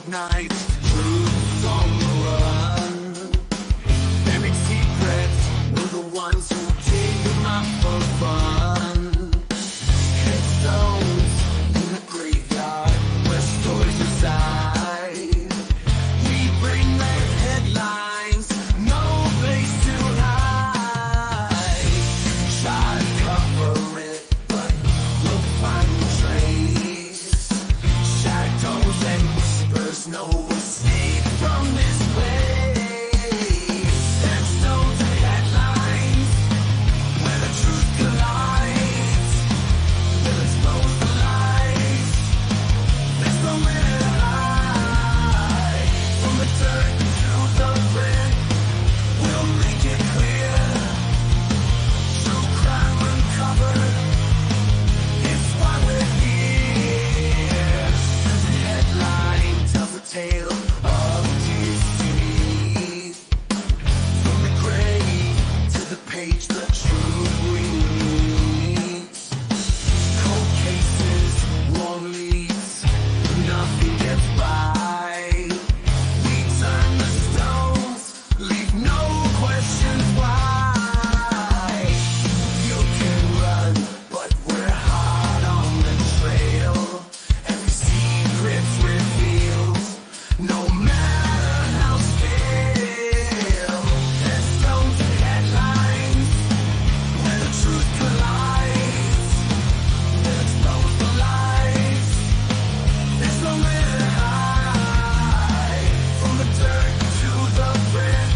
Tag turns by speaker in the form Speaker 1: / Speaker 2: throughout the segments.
Speaker 1: nights, truths on the run. Buried secrets were the ones who dig them up for fun. Headstones in the graveyard where stories reside. We bring back headlines, no place to hide. Try to cover it, but we'll find the trace. Shadows and whispers, no escape from this place. Headstones and headlines, where the truth collides. We'll expose the lies. There's nowhere to hide. From the dirt to the brick, we'll make it clear. True crime uncovered, it's why we're here. The headline tells a tale of deceit. From the grave to the page, the truth reads. Cold cases, long leads, nothing gets by. We turn the stones, leave no questions why. You can run, but we're hard on the trail. Every secret's revealed, no matter how still. Headstones and headlines, where the truth collides. We'll expose the lies. There's nowhere to hide. From the dirt to the brick,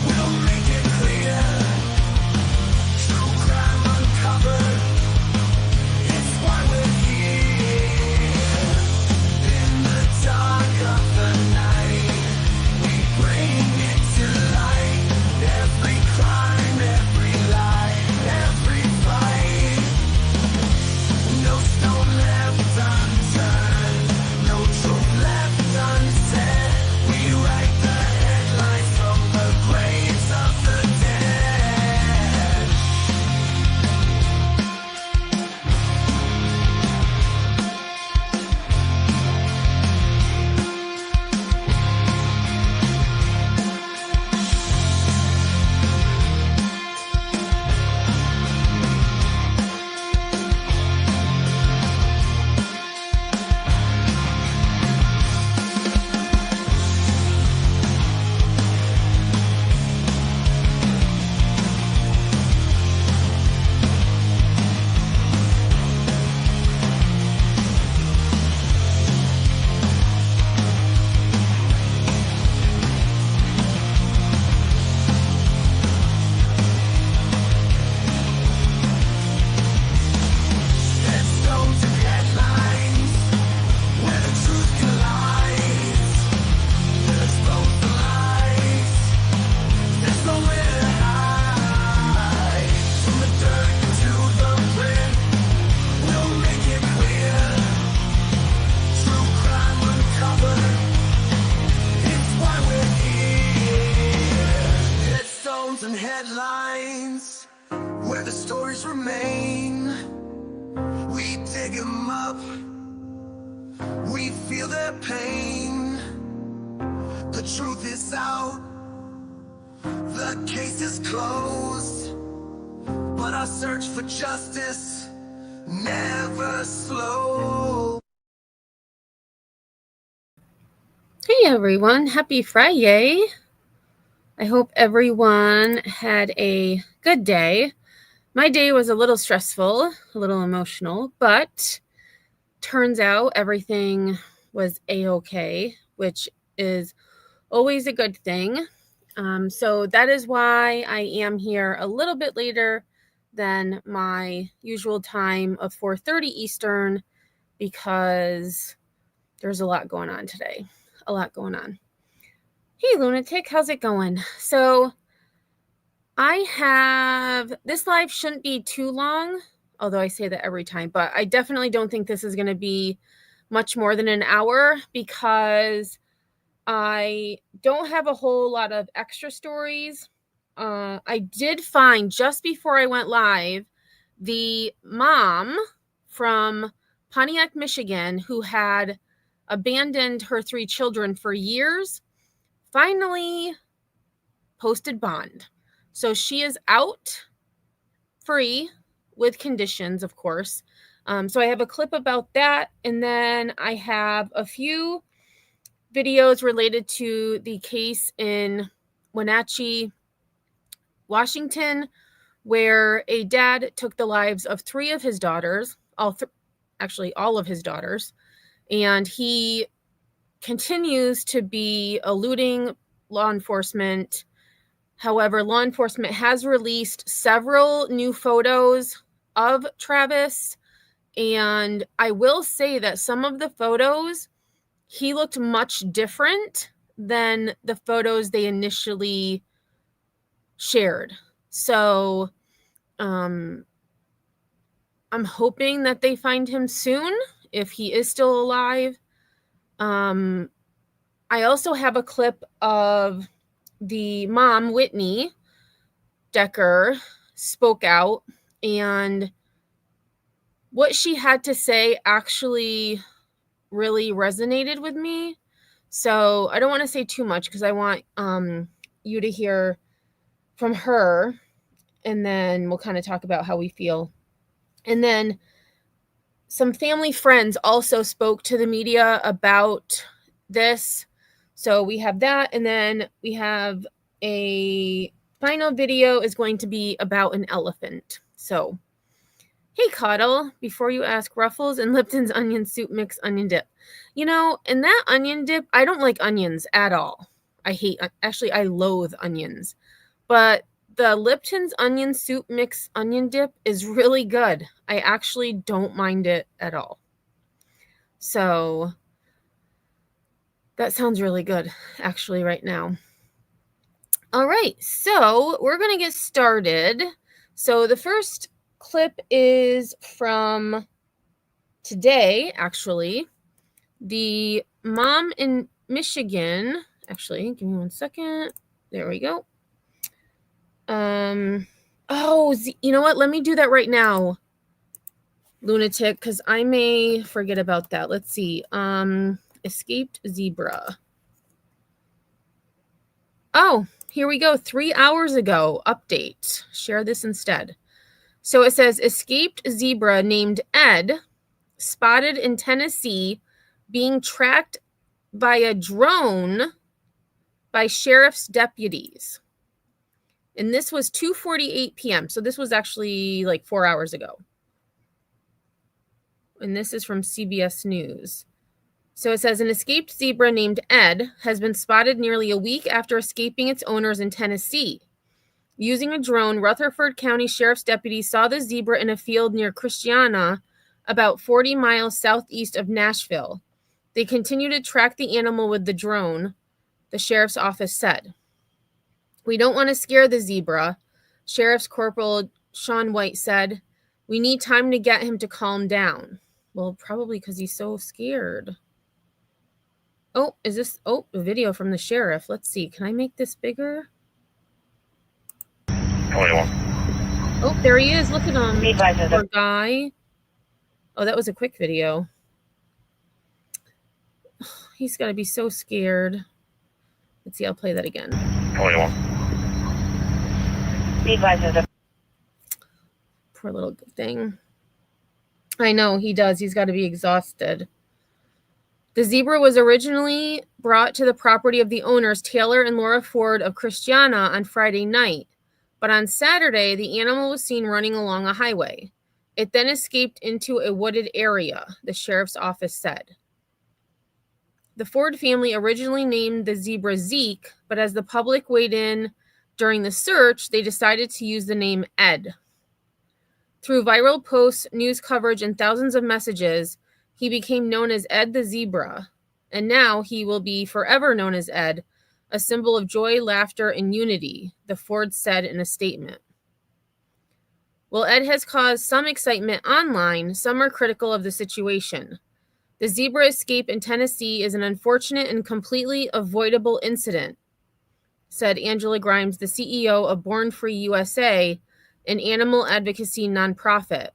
Speaker 1: we'll make it clear. True crime uncovered, it's why we're here. In the dark of the night, we bring it to light. Every crime, every lie, every fight. No stone left unturned, no truth left unsaid. We write the headlines from the graves of the dead. Headstones and headlines, where the truth collides. We'll expose the lies. There's nowhere to hide. From the dirt to the brick, we'll make it clear. True crime uncovered, it's why we're here. Headstones and headlines, where the stories remain. We dig 'em up, we feel their pain. The truth is out, the case is closed, but our search for justice never slows.
Speaker 2: Hey everyone, happy Friday. I hope everyone had a good day. My day was a little stressful, a little emotional, but turns out everything was a-okay, which is always a good thing. So that is why I am here a little bit later than my usual time of 4:30 Eastern, because there's a lot going on today. A lot going on. Hey, Lunatic, how's it going? So this live shouldn't be too long, although I say that every time, but I definitely don't think this is going to be much more than an hour, because I don't have a whole lot of extra stories. I did find, just before I went live, the mom from Pontiac, Michigan, who had abandoned her 3 children for years, finally posted bond. So she is out free with conditions, of course. So I have a clip about that. And then I have a few videos related to the case in Wenatchee, Washington, where a dad took the lives of 3 of his daughters, actually all of his daughters, and he continues to be eluding law enforcement. However, law enforcement has released several new photos of Travis, and I will say that some of the photos, he looked much different than the photos they initially shared. So I'm hoping that they find him soon if he is still alive. I also have a clip of the mom, Whitney Decker, spoke out, and what she had to say actually really resonated with me. So I don't want to say too much because I want you to hear from her, and then we'll kind of talk about how we feel. And then some family friends also spoke to the media about this. So we have that, and then we have a final video is going to be about an elephant. So, hey, Cuddle, before you ask, Ruffles and Lipton's onion soup mix onion dip. You know, and that onion dip, I don't like onions at all. I loathe onions. But the Lipton's onion soup mix onion dip is really good. I actually don't mind it at all. So that sounds really good, actually, right now. All right, so we're going to get started. So the first clip is from today, actually. The mom in Michigan, actually, give me 1 second. There we go. You know what? Let me do that right now, lunatic, because I may forget about that. Let's see. Escaped zebra. Oh, here we go. 3 hours ago. Update. Share this instead. So it says escaped zebra named Ed spotted in Tennessee being tracked by a drone by sheriff's deputies. And this was 2:48 p.m. So this was actually like 4 hours ago. And this is from CBS News. So it says an escaped zebra named Ed has been spotted nearly a week after escaping its owners in Tennessee. Using a drone, Rutherford County Sheriff's deputies saw the zebra in a field near Christiana, about 40 miles southeast of Nashville. They continue to track the animal with the drone, the sheriff's office said. We don't want to scare the zebra, Sheriff's Corporal Sean White said. We need time to get him to calm down. Well, probably because he's so scared. Oh, is this... Oh, a video from the sheriff. Let's see. Can I make this bigger? Oh, there he is. Look at him. Poor guy. Oh, that was a quick video. He's got to be so scared. Let's see. I'll play that again. Poor little thing. I know, he does. He's got to be exhausted. The zebra was originally brought to the property of the owners, Taylor and Laura Ford of Christiana, on Friday night. But on Saturday, the animal was seen running along a highway. It then escaped into a wooded area, the sheriff's office said. The Ford family originally named the zebra Zeke, but as the public weighed in during the search, they decided to use the name Ed. Through viral posts, news coverage, and thousands of messages, he became known as Ed the Zebra, and now he will be forever known as Ed, a symbol of joy, laughter, and unity, the Fords said in a statement. While Ed has caused some excitement online, some are critical of the situation. The zebra escape in Tennessee is an unfortunate and completely avoidable incident, said Angela Grimes, the CEO of Born Free USA, an animal advocacy nonprofit.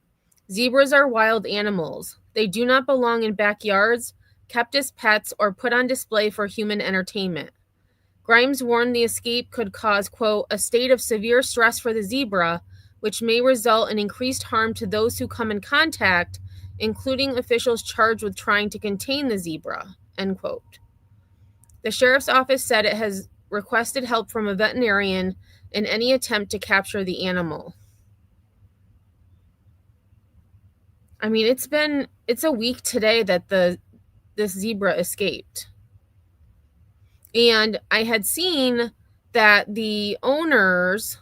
Speaker 2: Zebras are wild animals. They do not belong in backyards, kept as pets, or put on display for human entertainment. Grimes warned the escape could cause, quote, a state of severe stress for the zebra, which may result in increased harm to those who come in contact, including officials charged with trying to contain the zebra, end quote. The sheriff's office said it has requested help from a veterinarian in any attempt to capture the animal. I mean, it's a week today that this zebra escaped. And I had seen that the owners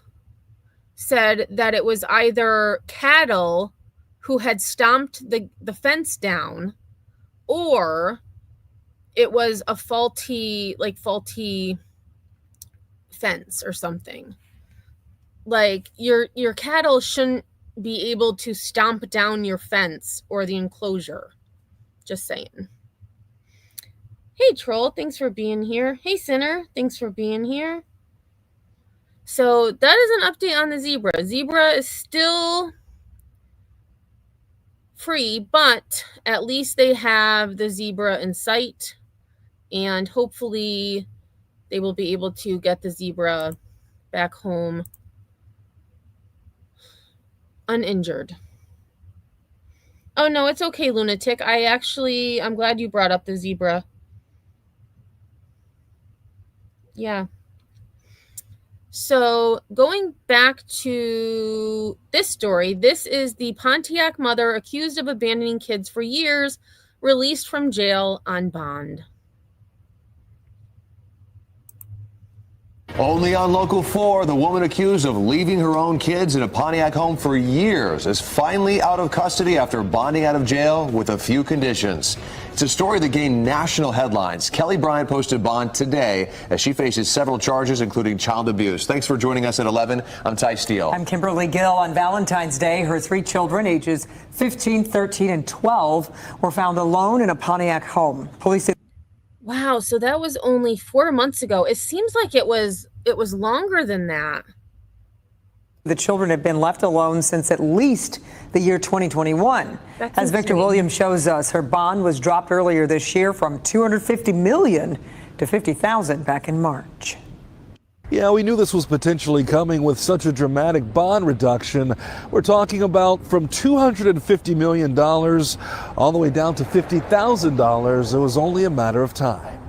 Speaker 2: said that it was either cattle who had stomped the fence down, or it was a faulty fence or something. Like your cattle shouldn't be able to stomp down your fence or the enclosure. Just saying. Hey, Troll, thanks for being here. Hey, Sinner, thanks for being here. So that is an update on the zebra. Zebra is still free, but at least they have the zebra in sight, and hopefully they will be able to get the zebra back home uninjured. Oh, no, it's okay, Lunatic. I'm glad you brought up the zebra. Yeah. So going back to this story, this is the Pontiac mother accused of abandoning kids for years, released from jail on bond.
Speaker 3: Only on Local 4, the woman accused of leaving her own kids in a Pontiac home for years is finally out of custody after bonding out of jail with a few conditions. It's a story that gained national headlines. Kelly Bryant posted bond today as she faces several charges, including child abuse. Thanks for joining us at 11. I'm Ty Steele.
Speaker 4: I'm Kimberly Gill. On Valentine's Day, her 3 children, ages 15, 13, and 12, were found alone in a Pontiac home. Police.
Speaker 2: Wow, so that was only 4 months ago. It seems like it was longer than that.
Speaker 4: The children have been left alone since at least the year 2021.
Speaker 2: That's
Speaker 4: As Victor
Speaker 2: insane.
Speaker 4: Williams shows us, her bond was dropped earlier this year from $250 million to $50,000 back in March.
Speaker 5: Yeah, we knew this was potentially coming with such a dramatic bond reduction. We're talking about from $250 million all the way down to $50,000. It was only a matter of time.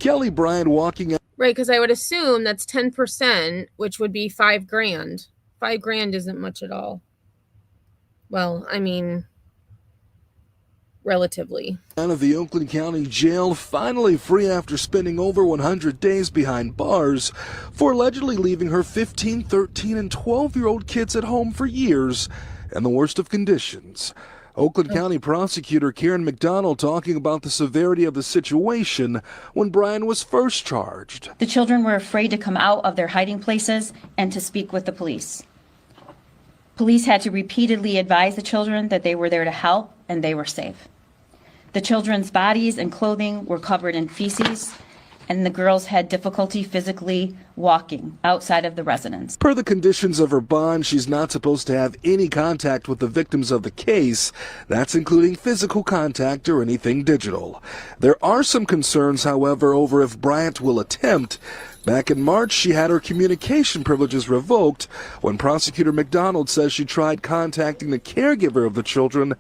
Speaker 5: Kelly Bryant walking out.
Speaker 2: Right, because I would assume that's 10%, which would be $5,000. $5,000 isn't much at all. Well, I mean, relatively.
Speaker 5: Out of the Oakland County Jail, finally free after spending over 100 days behind bars for allegedly leaving her 15, 13, and 12-year-old kids at home for years in the worst of conditions. Oakland County prosecutor Karen McDonald talking about the severity of the situation when Brian was first charged.
Speaker 6: The children were afraid to come out of their hiding places and to speak with the police. Police had to repeatedly advise the children that they were there to help and they were safe. The children's bodies and clothing were covered in feces, and the girls had difficulty physically walking outside of the residence.
Speaker 5: Per the conditions of her bond, she's not supposed to have any contact with the victims of the case. That's including physical contact or anything digital. There are some concerns, however, over if Bryant will attempt. Back in March, she had her communication privileges revoked when prosecutor McDonald says she tried contacting the caregiver of the children.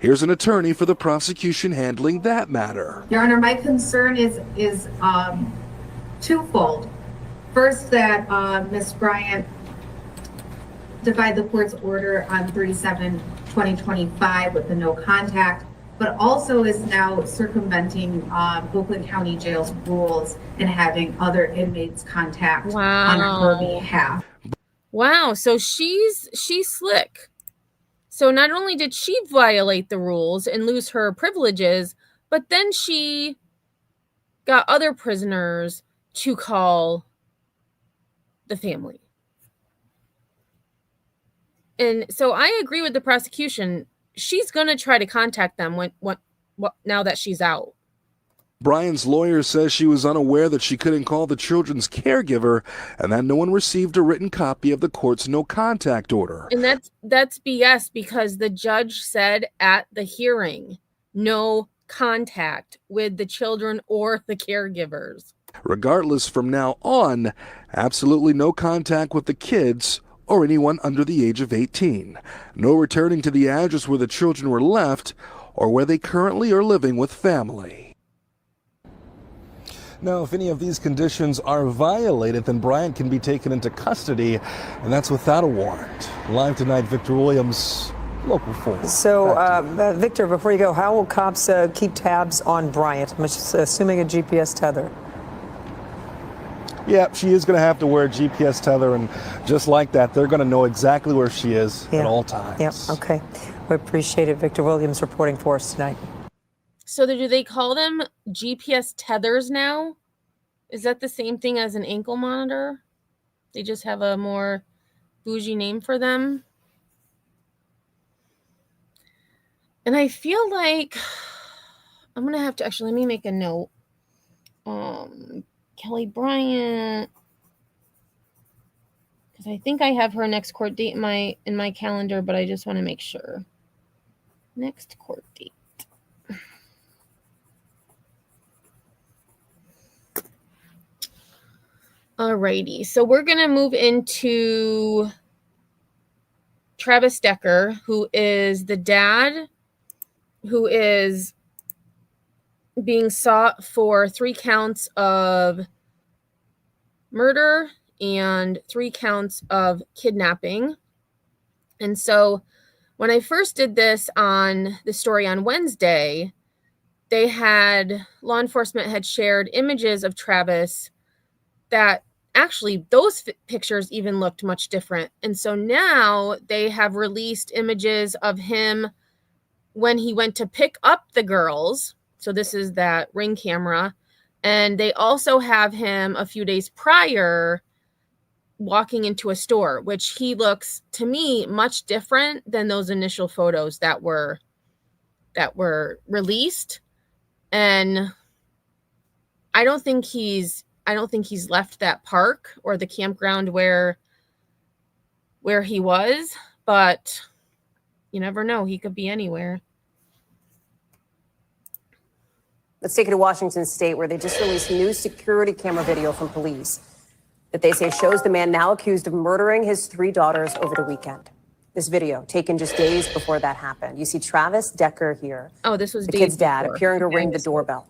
Speaker 5: Here's an attorney for the prosecution handling that matter.
Speaker 7: Your Honor, my concern is twofold. First, that Ms. Bryant defied the court's order on 37/2025 with the no contact, but also is now circumventing Oakland County Jail's rules and having other inmates contact on her behalf.
Speaker 2: Wow, so she's slick. So not only did she violate the rules and lose her privileges, but then she got other prisoners to call the family. And so I agree with the prosecution. She's going to try to contact them now that she's out.
Speaker 5: Brian's lawyer says she was unaware that she couldn't call the children's caregiver and that no one received a written copy of the court's no contact order.
Speaker 2: And that's BS, because the judge said at the hearing, no contact with the children or the caregivers.
Speaker 5: Regardless, from now on, absolutely no contact with the kids or anyone under the age of 18. No returning to the address where the children were left or where they currently are living with family. Now, if any of these conditions are violated, then Bryant can be taken into custody, and that's without a warrant. Live tonight, Victor Williams, Local 4.
Speaker 4: So, Victor, before you go, how will cops keep tabs on Bryant? I'm assuming a GPS tether.
Speaker 5: Yeah, she is going to have to wear a GPS tether, and just like that, they're going to know exactly where she is at all times.
Speaker 4: Yep, okay. We appreciate it. Victor Williams reporting for us tonight.
Speaker 2: So do they call them GPS tethers now? Is that the same thing as an ankle monitor? They just have a more bougie name for them? And I feel like I'm going to have to actually, let me make a note. Kelly Bryant, because I think I have her next court date in my calendar, but I just want to make sure. Next court date. Alrighty, so we're going to move into Travis Decker, who is the dad who is being sought for 3 counts of murder and 3 counts of kidnapping. And so when I first did this on the story on Wednesday, law enforcement had shared images of Travis that actually those pictures even looked much different. And so now they have released images of him when he went to pick up the girls. So this is that Ring camera. And they also have him a few days prior walking into a store, which he looks to me much different than those initial photos that were released. And I don't think he's left that park or the campground where he was, but you never know. He could be anywhere.
Speaker 8: Let's take it to Washington State, where they just released new security camera video from police that they say shows the man now accused of murdering his 3 daughters over the weekend. This video taken just days before that happened. You see Travis Decker here.
Speaker 2: Oh, this was
Speaker 8: the kid's dad appearing to ring the doorbell.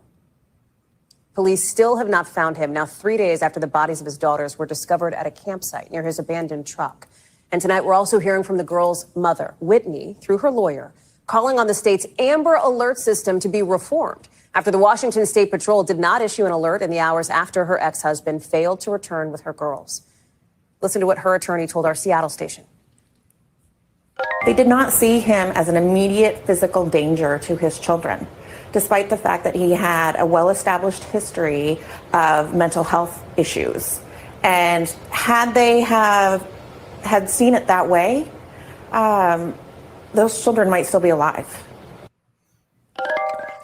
Speaker 8: Police still have not found him now 3 days after the bodies of his daughters were discovered at a campsite near his abandoned truck. And tonight we're also hearing from the girl's mother, Whitney, through her lawyer, calling on the state's Amber Alert system to be reformed after the Washington State Patrol did not issue an alert in the hours after her ex-husband failed to return with her girls. Listen to what her attorney told our Seattle station.
Speaker 9: They did not see him as an immediate physical danger to his children, despite the fact that he had a well-established history of mental health issues. And had they had seen it that way, those children might still be alive.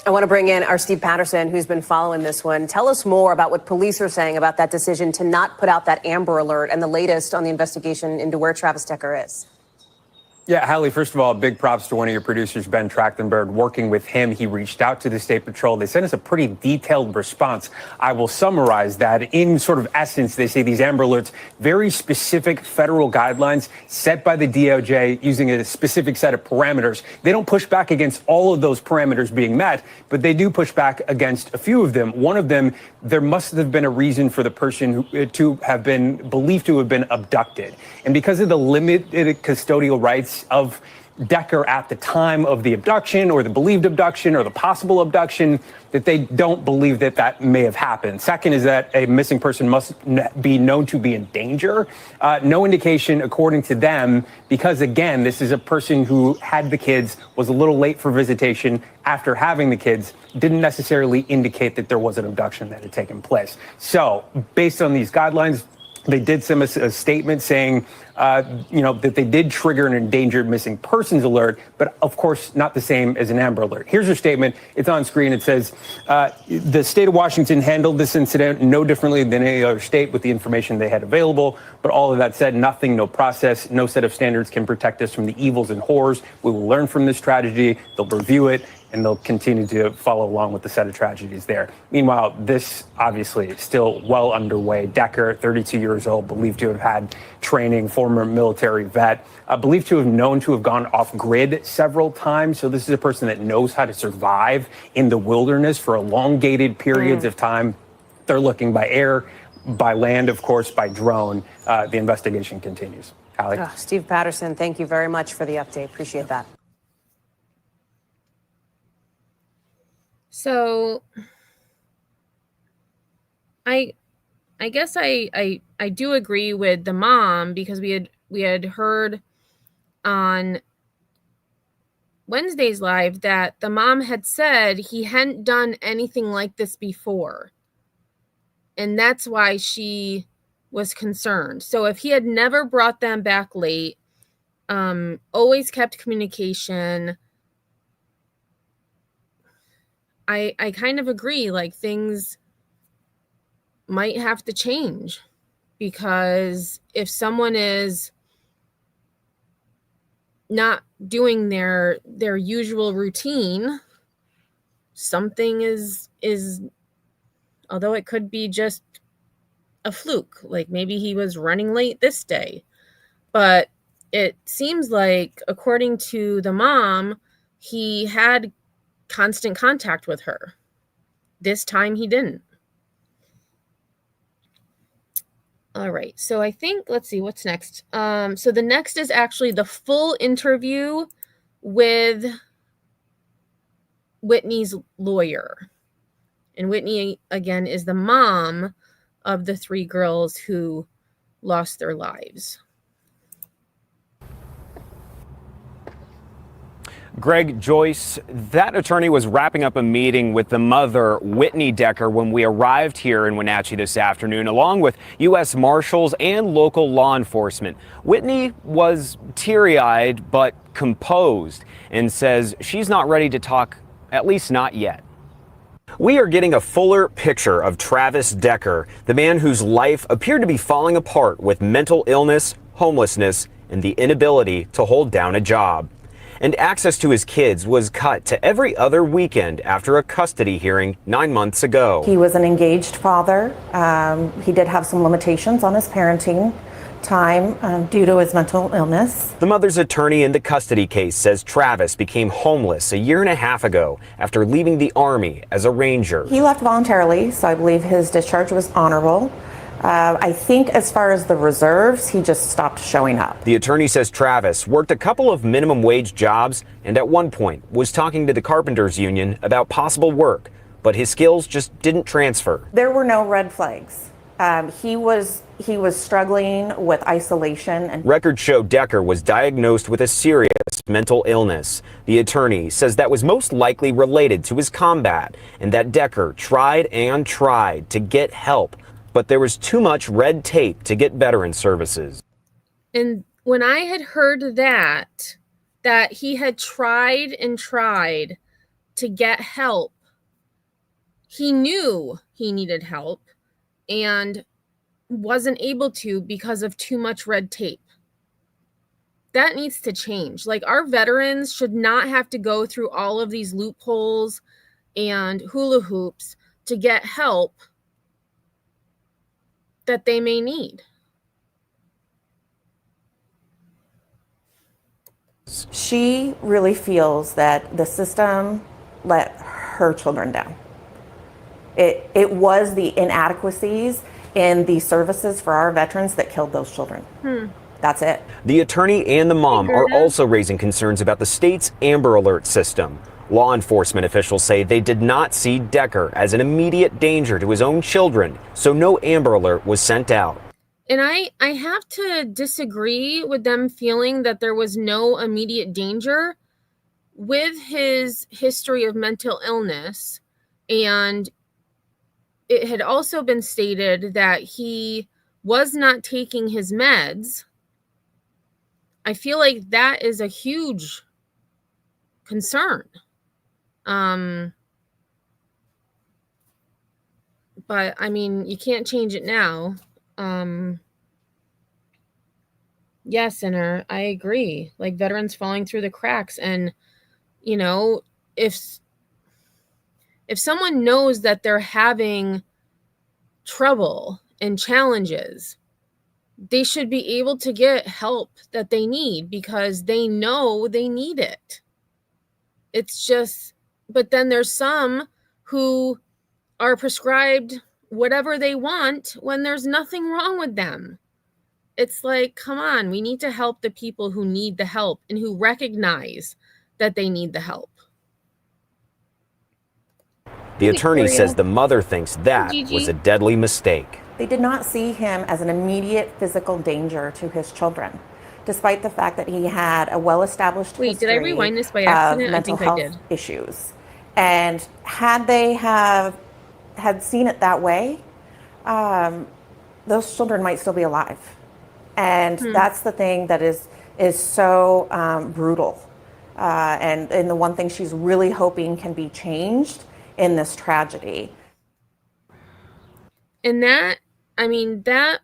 Speaker 8: I want to bring in our Steve Patterson, who's been following this one. Tell us more about what police are saying about that decision to not put out that Amber Alert and the latest on the investigation into where Travis Decker is.
Speaker 10: Yeah, Hallie, first of all, big props to one of your producers, Ben Trachtenberg. Working with him, he reached out to the State Patrol. They sent us a pretty detailed response. I will summarize that. In sort of essence, they say these Amber Alerts, very specific federal guidelines set by the DOJ using a specific set of parameters. They don't push back against all of those parameters being met, but they do push back against a few of them. One of them, there must have been a reason for the person to have been believed to have been abducted. And because of the limited custodial rights of Decker at the time of the abduction or the believed abduction or the possible abduction, that they don't believe that that may have happened. Second is that a missing person must be known to be in danger. No indication, according to them, because, again, this is a person who had the kids, was a little late for visitation after having the kids, didn't necessarily indicate that there was an abduction that had taken place. So based on these guidelines, they did send us a statement saying, that they did trigger an endangered missing persons alert, but of course not the same as an Amber Alert. Here's her statement. It's on screen. It says, the state of Washington handled this incident no differently than any other state with the information they had available. But all of that said, nothing, no process, no set of standards can protect us from the evils and horrors. We will learn from this tragedy. They'll review it and they'll continue to follow along with the set of tragedies there. Meanwhile, this obviously is still well underway. Decker, 32 years old, believed to have had training, former military vet, believed to have known to have gone off grid several times. So this is a person that knows how to survive in the wilderness for elongated periods of time. They're looking by air, by land, of course, by drone. The investigation continues. Hallie?
Speaker 8: Steve Patterson, thank you very much for the update. Appreciate that.
Speaker 2: So I guess I do agree with the mom, because we had heard on Wednesday's live that the mom had said he hadn't done anything like this before. And that's why she was concerned. So if he had never brought them back late, always kept communication, I kind of agree, like, things might have to change, because if someone is not doing their usual routine, something is although it could be just a fluke, like maybe he was running late this day, but it seems like, according to the mom, he had constant contact with her. This time he didn't. All right, so I think, let's see, what's next? So the next is actually the full interview with Whitney's lawyer. And Whitney, again, is the mom of the 3 girls who lost their lives.
Speaker 11: Greg, Joyce, that attorney was wrapping up a meeting with the mother, Whitney Decker, when we arrived here in Wenatchee this afternoon, along with U.S. Marshals and local law enforcement. Whitney was teary-eyed but composed and says she's not ready to talk, at least not yet. We are getting a fuller picture of Travis Decker, the man whose life appeared to be falling apart with mental illness, homelessness, and the inability to hold down a job. And access to his kids was cut to every other weekend after a custody hearing 9 months ago.
Speaker 9: He was an engaged father. He did have some limitations on his parenting time due to his mental illness.
Speaker 11: The mother's attorney in the custody case says Travis became homeless a year and a half ago after leaving the Army as a Ranger.
Speaker 9: He left voluntarily, so I believe his discharge was honorable. I think as far as the reserves, he just stopped showing up.
Speaker 11: The attorney says Travis worked a couple of minimum wage jobs and at one point was talking to the Carpenters Union about possible work, but his skills just didn't transfer.
Speaker 9: There were no red flags. He was struggling with isolation. And
Speaker 11: records show Decker was diagnosed with a serious mental illness. The attorney says that was most likely related to his combat and that Decker tried and tried to get help, but there was too much red tape to get veteran services.
Speaker 2: And when I had heard that he had tried and tried to get help, he knew he needed help and wasn't able to because of too much red tape. That needs to change. Like, our veterans should not have to go through all of these loopholes and hula hoops to get help that they may need.
Speaker 9: she really feels that the system let her children down. It was the inadequacies in the services for our veterans that killed those children. That's it.
Speaker 11: The attorney and the mom are also raising concerns about the state's Amber Alert system. Law enforcement officials say they did not see Decker as an immediate danger to his own children, so no Amber Alert was sent out.
Speaker 2: And I have to disagree with them feeling that there was no immediate danger with his history of mental illness. And it had also been stated that he was not taking his meds. I feel like that is a huge concern. But I mean, you can't change it now. Yes, Sinner, I agree. Like, veterans falling through the cracks, and you know, if If someone knows that they're having trouble and challenges, they should be able to get help that they need because they know they need it. It's just, but then there's some who are prescribed whatever they want when there's nothing wrong with them. It's like, come on, we need to help the people who need the help and who recognize that they need the help.
Speaker 11: The attorney says the mother thinks that was a deadly mistake.
Speaker 9: They did not see him as an immediate physical danger to his children, despite the fact that he had a well-established history
Speaker 2: did I rewind this by accident?
Speaker 9: of mental
Speaker 2: I think
Speaker 9: health
Speaker 2: I did.
Speaker 9: issues. And had they had seen it that way, those children might still be alive. And that's the thing that is so brutal. And the one thing she's really hoping can be changed in this tragedy.
Speaker 2: And that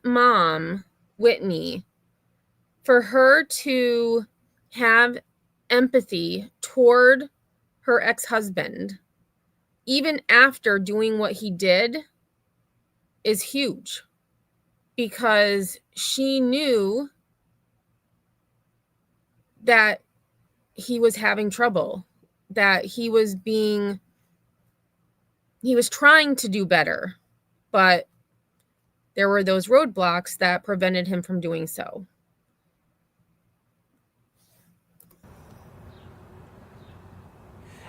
Speaker 2: mom, Whitney, for her to have empathy toward her ex-husband, even after doing what he did, is huge. Because she knew that he was having trouble, that he was trying to do better, but there were those roadblocks that prevented him from doing so.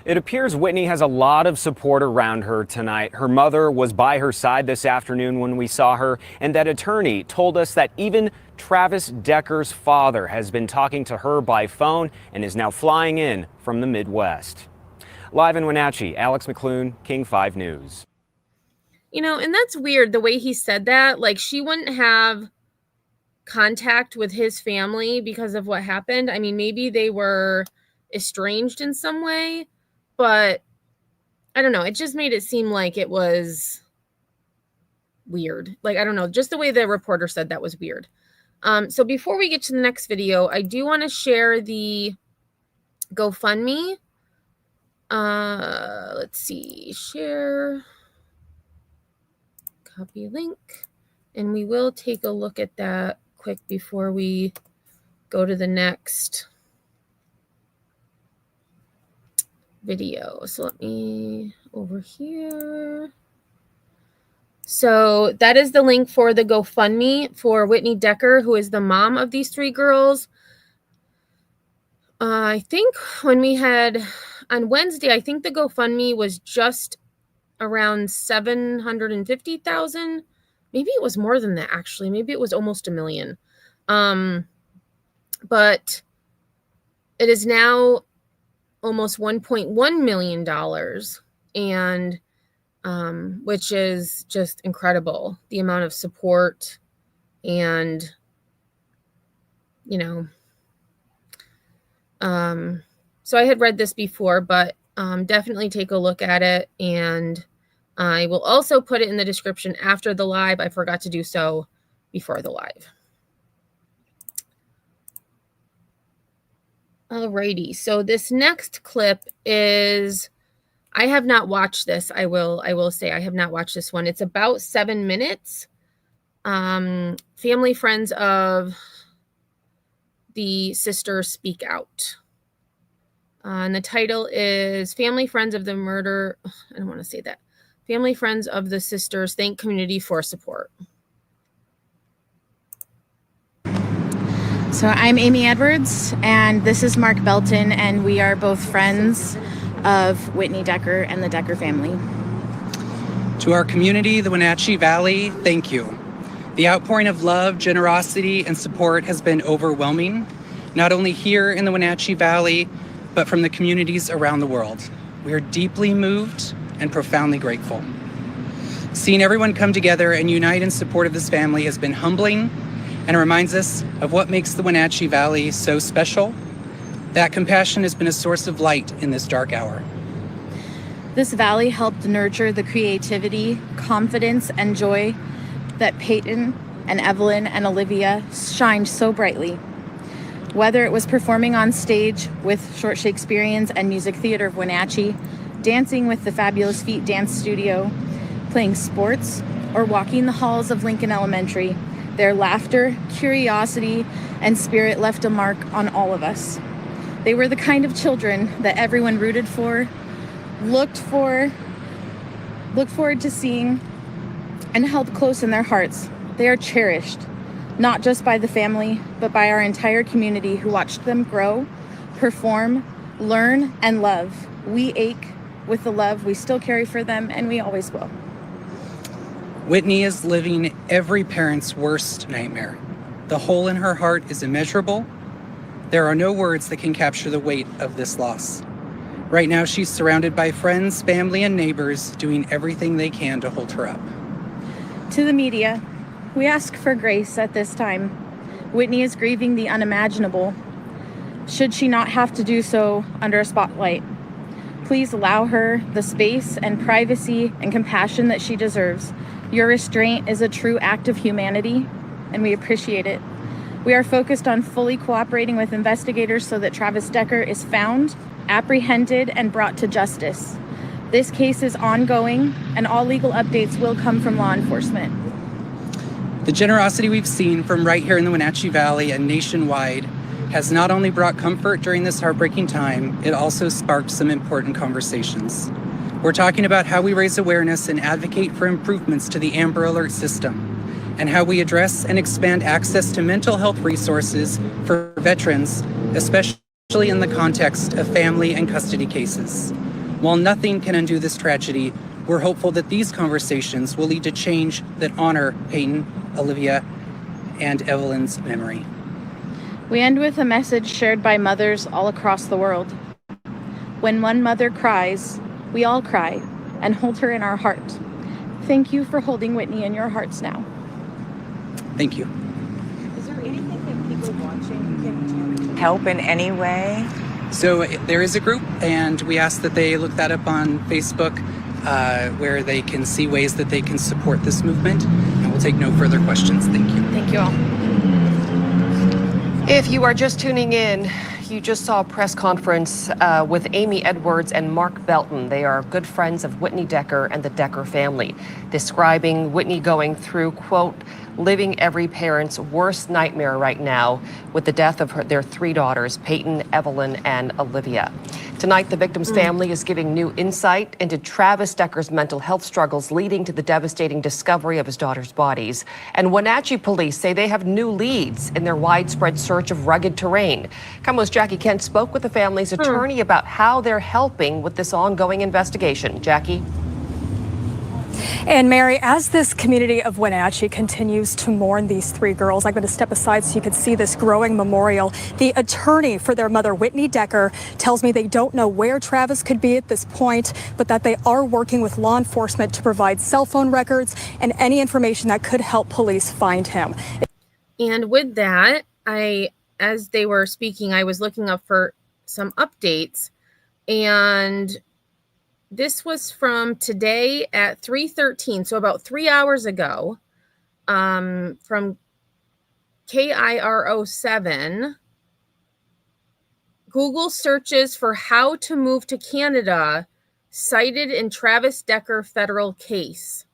Speaker 11: It appears Whitney has a lot of support around her tonight. Her mother was by her side this afternoon when we saw her, and that attorney told us that even Travis Decker's father has been talking to her by phone and is now flying in from the Midwest. Live in Wenatchee, Alex McClune, King 5 News.
Speaker 2: And that's weird, the way he said that. Like, she wouldn't have contact with his family because of what happened. I mean, maybe they were estranged in some way, but I don't know. It just made it seem like it was weird. Like, I don't know. Just the way the reporter said that was weird. So before we get to the next video, I do want to share the GoFundMe. Let's see. Share. Copy link. And we will take a look at that quick before we go to the next video. So let me over here. So that is the link for the GoFundMe for Whitney Decker, who is the mom of these 3 girls. I think when we had on Wednesday, I think the GoFundMe was just around 750,000. Maybe it was more than that, actually. Maybe it was almost 1 million. But it is now almost $1.1 million, and which is just incredible, the amount of support. And so I had read this before, but definitely take a look at it, and I will also put it in the description after the live. I forgot to do so before the live. Alrighty, so this next clip is, I have not watched this. I will say I have not watched this one. It's about 7 minutes. Family friends of the sisters speak out. And the title is Family Friends of the Murder. I don't want to say that. Family Friends of the Sisters thank community for support.
Speaker 12: So I'm Amy Edwards, and this is Mark Belton, and we are both friends of Whitney Decker and the Decker family.
Speaker 13: To our community, the Wenatchee Valley, thank you. The outpouring of love, generosity, and support has been overwhelming, not only here in the Wenatchee Valley, but from the communities around the world. We are deeply moved and profoundly grateful. Seeing everyone come together and unite in support of this family has been humbling and reminds us of what makes the Wenatchee Valley so special. That compassion has been a source of light in this dark hour.
Speaker 12: This valley helped nurture the creativity, confidence, and joy that Peyton and Evelyn and Olivia shined so brightly. Whether it was performing on stage with Short Shakespeareans and Music Theater of Wenatchee, dancing with the Fabulous Feet Dance Studio, playing sports, or walking the halls of Lincoln Elementary. Their laughter, curiosity, and spirit left a mark on all of us. They were the kind of children that everyone rooted for, looked forward to seeing, and held close in their hearts. They are cherished, not just by the family, but by our entire community who watched them grow, perform, learn, and love. We ache with the love we still carry for them, and we always will.
Speaker 13: Whitney is living every parent's worst nightmare. The hole in her heart is immeasurable. There are no words that can capture the weight of this loss. Right now, she's surrounded by friends, family, and neighbors doing everything they can to hold her up.
Speaker 12: To the media, we ask for grace at this time. Whitney is grieving the unimaginable. Should she not have to do so under a spotlight? Please allow her the space and privacy and compassion that she deserves. Your restraint is a true act of humanity, and we appreciate it. We are focused on fully cooperating with investigators so that Travis Decker is found, apprehended, and brought to justice. This case is ongoing, and all legal updates will come from law enforcement.
Speaker 13: The generosity we've seen from right here in the Wenatchee Valley and nationwide has not only brought comfort during this heartbreaking time, it also sparked some important conversations. We're talking about how we raise awareness and advocate for improvements to the Amber Alert system, and how we address and expand access to mental health resources for veterans, especially in the context of family and custody cases. While nothing can undo this tragedy, we're hopeful that these conversations will lead to change that honor Peyton, Olivia, and Evelyn's memory.
Speaker 12: We end with a message shared by mothers all across the world. When one mother cries, we all cry and hold her in our heart. Thank you for holding Whitney in your hearts now.
Speaker 13: Thank you.
Speaker 4: Is there anything that people watching can help in any way?
Speaker 13: So there is a group, and we ask that they look that up on Facebook, where they can see ways that they can support this movement. And we'll take no further questions. Thank you.
Speaker 12: Thank you all.
Speaker 8: If you are just tuning in, you just saw a press conference with Amy Edwards and Mark Belton. They are good friends of Whitney Decker and the Decker family, describing Whitney going through, quote, living every parent's worst nightmare right now with the death of their three daughters, Peyton, Evelyn, and Olivia. Tonight, the victim's family is giving new insight into Travis Decker's mental health struggles leading to the devastating discovery of his daughter's bodies. And Wenatchee police say they have new leads in their widespread search of rugged terrain. KOMO's Jackie Kent spoke with the family's attorney about how they're helping with this ongoing investigation. Jackie?
Speaker 14: And Mary, as this community of Wenatchee continues to mourn these three girls, I'm going to step aside so you can see this growing memorial. The attorney for their mother, Whitney Decker, tells me they don't know where Travis could be at this point, but that they are working with law enforcement to provide cell phone records and any information that could help police find him.
Speaker 2: And with that, as they were speaking, I was looking up for some updates, and this was from today at 3:13, so about 3 hours ago, from KIRO7. Google searches for how to move to Canada cited in Travis Decker federal case.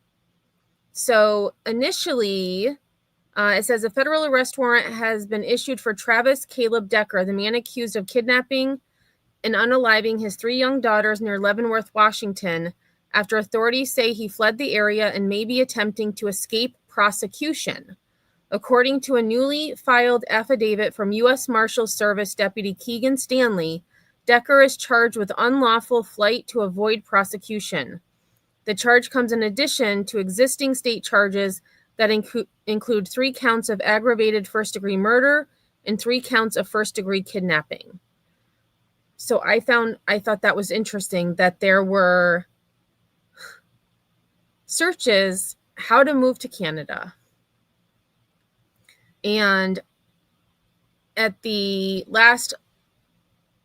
Speaker 2: So initially, it says a federal arrest warrant has been issued for Travis Caleb Decker, the man accused of kidnapping and unaliving his three young daughters near Leavenworth, Washington, after authorities say he fled the area and may be attempting to escape prosecution. According to a newly filed affidavit from U.S. Marshals Service Deputy Keegan Stanley, Decker is charged with unlawful flight to avoid prosecution. The charge comes in addition to existing state charges that include 3 counts of aggravated first-degree murder and 3 counts of first-degree kidnapping. So I thought that was interesting that there were searches how to move to Canada. And at the last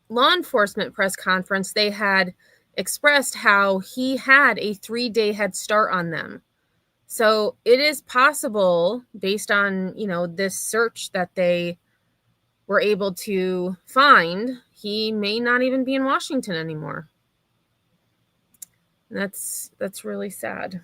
Speaker 2: law enforcement press conference, they had expressed how he had a 3-day head start on them. So it is possible, based on, this search that they were able to find, he may not even be in Washington anymore. And that's really sad.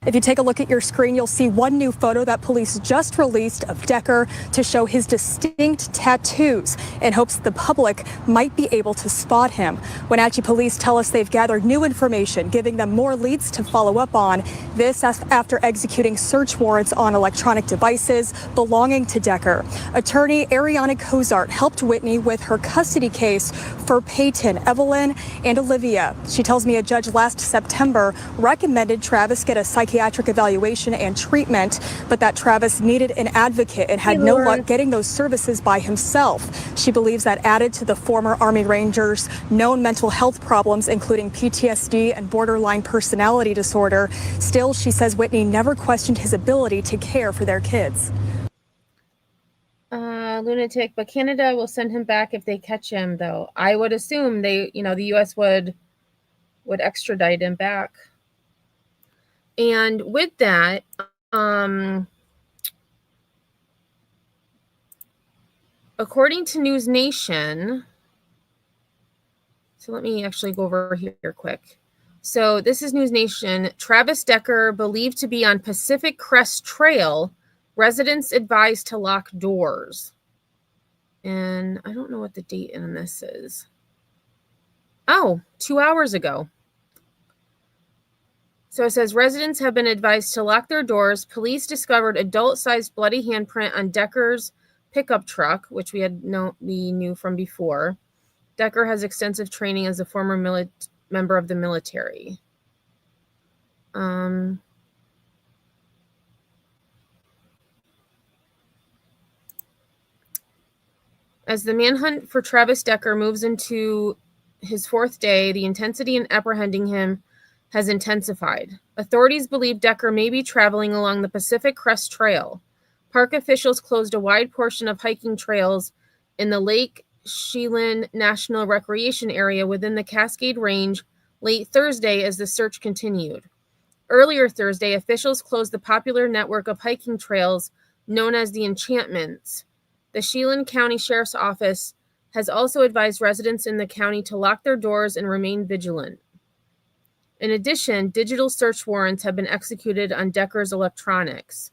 Speaker 14: If you take a look at your screen, you'll see one new photo that police just released of Decker to show his distinct tattoos in hopes the public might be able to spot him. Wenatchee police tell us they've gathered new information, giving them more leads to follow up on. This after executing search warrants on electronic devices belonging to Decker. Attorney Ariana Cozart helped Whitney with her custody case for Peyton, Evelyn, and Olivia. She tells me a judge last September recommended Travis get a psychiatric evaluation and treatment, but that Travis needed an advocate and had no luck getting those services by himself. She believes that added to the former Army Ranger's known mental health problems, including PTSD and borderline personality disorder. Still, she says Whitney never questioned his ability to care for their kids.
Speaker 2: Lunatic, but Canada will send him back if they catch him, though. I would assume the U.S. would extradite him back. And with that, according to News Nation, so let me actually go over here quick. So this is News Nation. Travis Decker believed to be on Pacific Crest Trail. Residents advised to lock doors. And I don't know what the date in this is. Oh, 2 hours ago. So it says residents have been advised to lock their doors. Police discovered adult-sized bloody handprint on Decker's pickup truck, which we knew from before. Decker has extensive training as a former member of the military. As the manhunt for Travis Decker moves into his fourth day, the intensity in apprehending him has intensified. Authorities believe Decker may be traveling along the Pacific Crest Trail. Park officials closed a wide portion of hiking trails in the Lake Chelan National Recreation Area within the Cascade Range late Thursday as the search continued. Earlier Thursday, officials closed the popular network of hiking trails known as the Enchantments. The Chelan County Sheriff's Office has also advised residents in the county to lock their doors and remain vigilant. In addition, digital search warrants have been executed on Decker's electronics.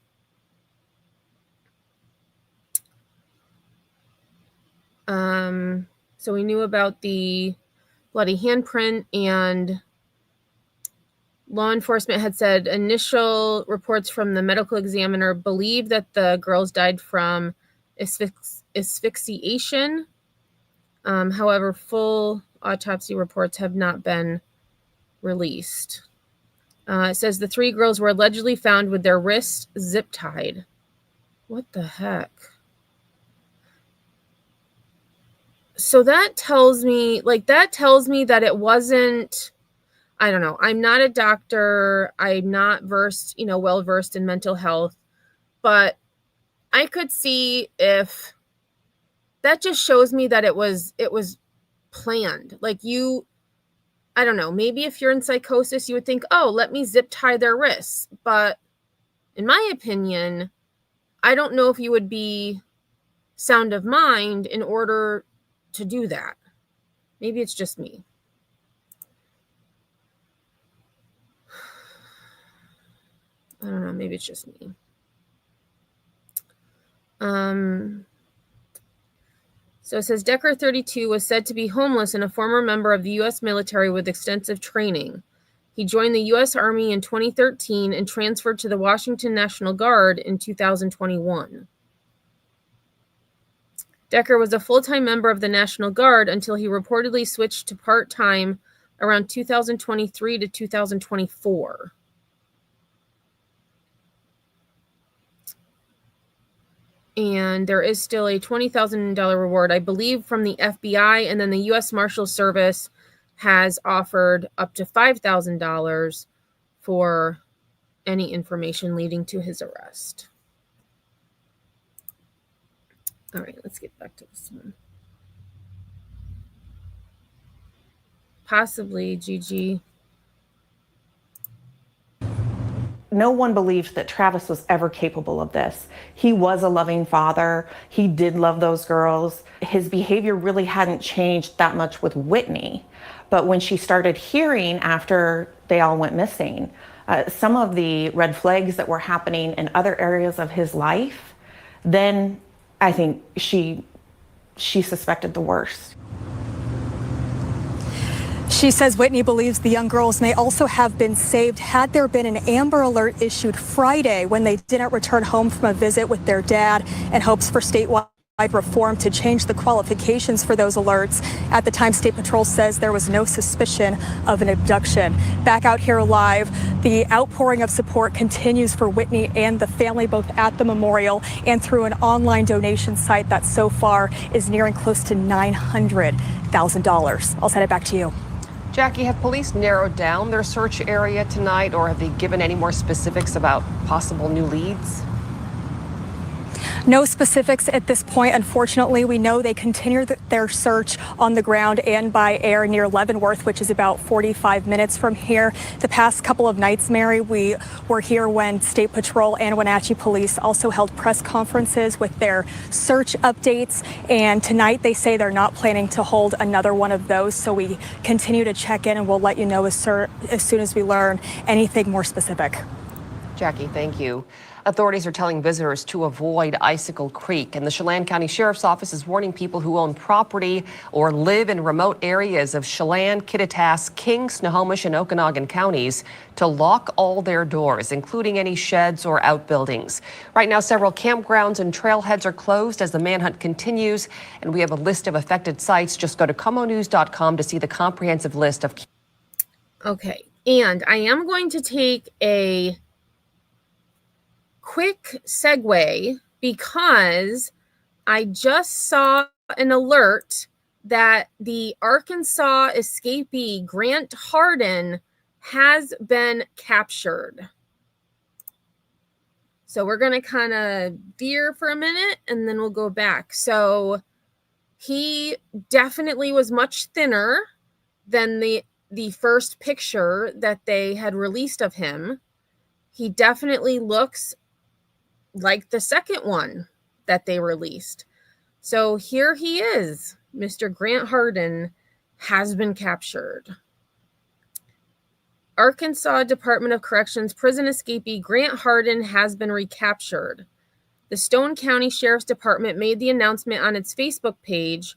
Speaker 2: So we knew about the bloody handprint, and law enforcement had said initial reports from the medical examiner believe that the girls died from asphyxiation. However, full autopsy reports have not been released. It says the three girls were allegedly found with their wrists zip-tied. What the heck? So that tells me that it wasn't, I don't know. I'm not a doctor. I'm not well-versed in mental health, but I could see if that just shows me that it was planned. I don't know, maybe if you're in psychosis, you would think, oh, let me zip tie their wrists. But in my opinion, I don't know if you would be sound of mind in order to do that. Maybe it's just me. I don't know, maybe it's just me. So it says Decker 32 was said to be homeless and a former member of the U.S. military with extensive training. He joined the U.S. Army in 2013 and transferred to the Washington National Guard in 2021. Decker was a full-time member of the National Guard until he reportedly switched to part-time around 2023 to 2024. And there is still a $20,000 reward, I believe, from the FBI, and then the U.S. Marshal Service has offered up to $5,000 for any information leading to his arrest. All right, let's get back to this one. Possibly, Gigi.
Speaker 9: no one believed that Travis was ever capable of this. He was a loving father. He did love those girls. His behavior really hadn't changed that much with Whitney. But when she started hearing after they all went missing, some of the red flags that were happening in other areas of his life, then I think she suspected the worst.
Speaker 14: She says Whitney believes the young girls may also have been saved had there been an Amber Alert issued Friday when they didn't return home from a visit with their dad, and hopes for statewide reform to change the qualifications for those alerts. At the time, State Patrol says there was no suspicion of an abduction. Back out here live, the outpouring of support continues for Whitney and the family, both at the memorial and through an online donation site that so far is nearing close to $900,000. I'll send it back to you.
Speaker 15: Jackie, have police narrowed down their search area tonight, or have they given any more specifics about possible new leads?
Speaker 14: No specifics at this point. Unfortunately, we know they continue their search on the ground and by air near Leavenworth, which is about 45 minutes from here. The past couple of nights, Mary, we were here when State Patrol and Wenatchee Police also held press conferences with their search updates. And tonight they say they're not planning to hold another one of those. So we continue to check in, and we'll let you know as soon as we learn anything more specific.
Speaker 15: Jackie, thank you. Authorities are telling visitors to avoid Icicle Creek, and the Chelan County Sheriff's Office is warning people who own property or live in remote areas of Chelan, Kittitas, King, Snohomish, and Okanagan counties to lock all their doors, including any sheds or outbuildings. Right now, several campgrounds and trailheads are closed as the manhunt continues, and we have a list of affected sites. Just go to comonews.com to see the comprehensive list of.
Speaker 2: Okay, and I am going to take a quick segue because I just saw an alert that the Arkansas escapee Grant Hardin has been captured. So we're going to kind of veer for a minute and then we'll go back. So he definitely was much thinner than the first picture that they had released of him. He definitely looks like the second one that they released. So here he is. Mr. Grant Hardin has been captured. Arkansas Department of Corrections prison escapee Grant Hardin has been recaptured. The Stone County Sheriff's Department made the announcement on its Facebook page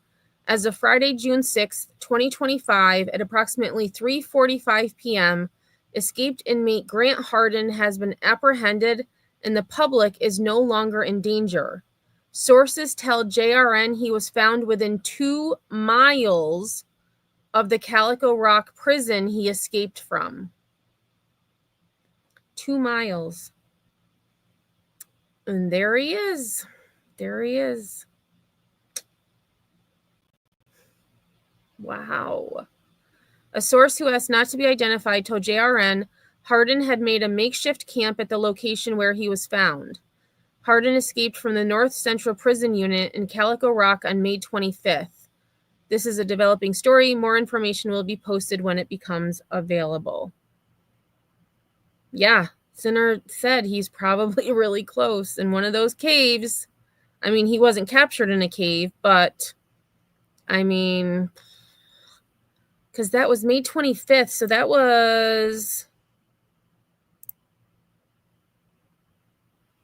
Speaker 2: as of Friday, June 6, 2025 at approximately 3:45 p.m. Escaped inmate Grant Hardin has been apprehended and the public is no longer in danger. Sources tell JRN he was found within 2 miles of the Calico Rock prison he escaped from. 2 miles. And there he is. There he is. Wow. A source who asked not to be identified told JRN Hardin had made a makeshift camp at the location where he was found. Hardin escaped from the North Central Prison Unit in Calico Rock on May 25th. This is a developing story. More information will be posted when it becomes available. Yeah, Sinner said he's probably really close in one of those caves. I mean, he wasn't captured in a cave, but I mean, because that was May 25th, so that was...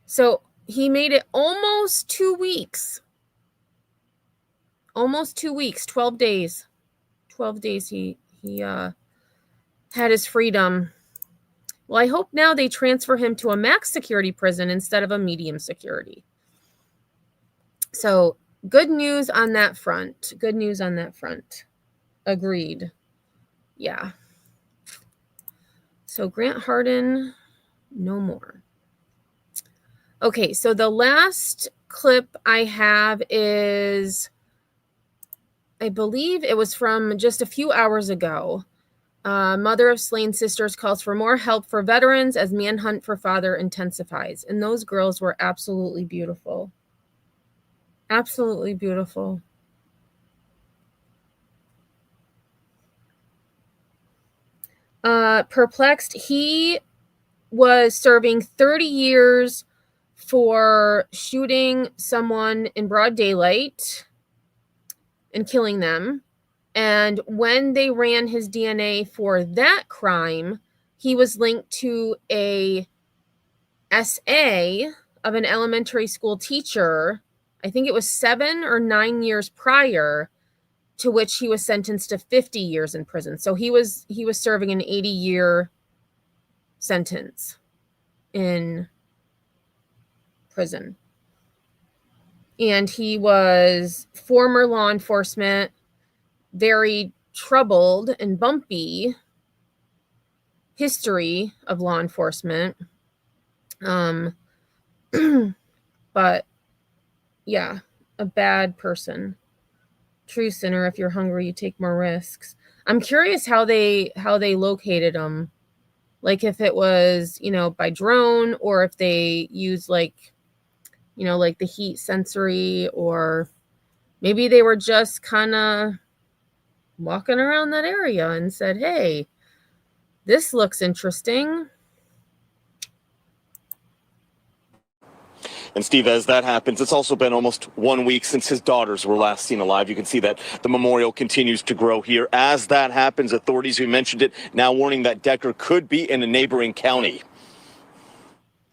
Speaker 2: So he made it almost 2 weeks. Almost 2 weeks, 12 days. 12 days he had his freedom. Well, I hope now they transfer him to a max security prison instead of a medium security. So good news on that front. Good news on that front. Agreed. Yeah. So Grant Hardin, no more. Okay, so the last clip I have is, I believe it was from just a few hours ago. Mother of slain sisters calls for more help for veterans as manhunt for father intensifies. And those girls were absolutely beautiful. Absolutely beautiful. Perplexed, he was serving 30 years for shooting someone in broad daylight and killing them. And when they ran his DNA for that crime, he was linked to a SA of an elementary school teacher. I think it was 7 or 9 years prior, to which he was sentenced to 50 years in prison. So he was serving an 80-year sentence in prison. And he was former law enforcement, very troubled and bumpy history of law enforcement. But yeah, a bad person. True sinner. If you're hungry, you take more risks. I'm curious how they located him. Like if it was, by drone, or if they used like the heat sensory, or maybe they were just kind of walking around that area and said, hey, this looks interesting.
Speaker 16: And Steve, as that happens, it's also been almost 1 week since his daughters were last seen alive. You can see that the memorial continues to grow here. As that happens, authorities, who mentioned it, now warning that Decker could be in a neighboring county.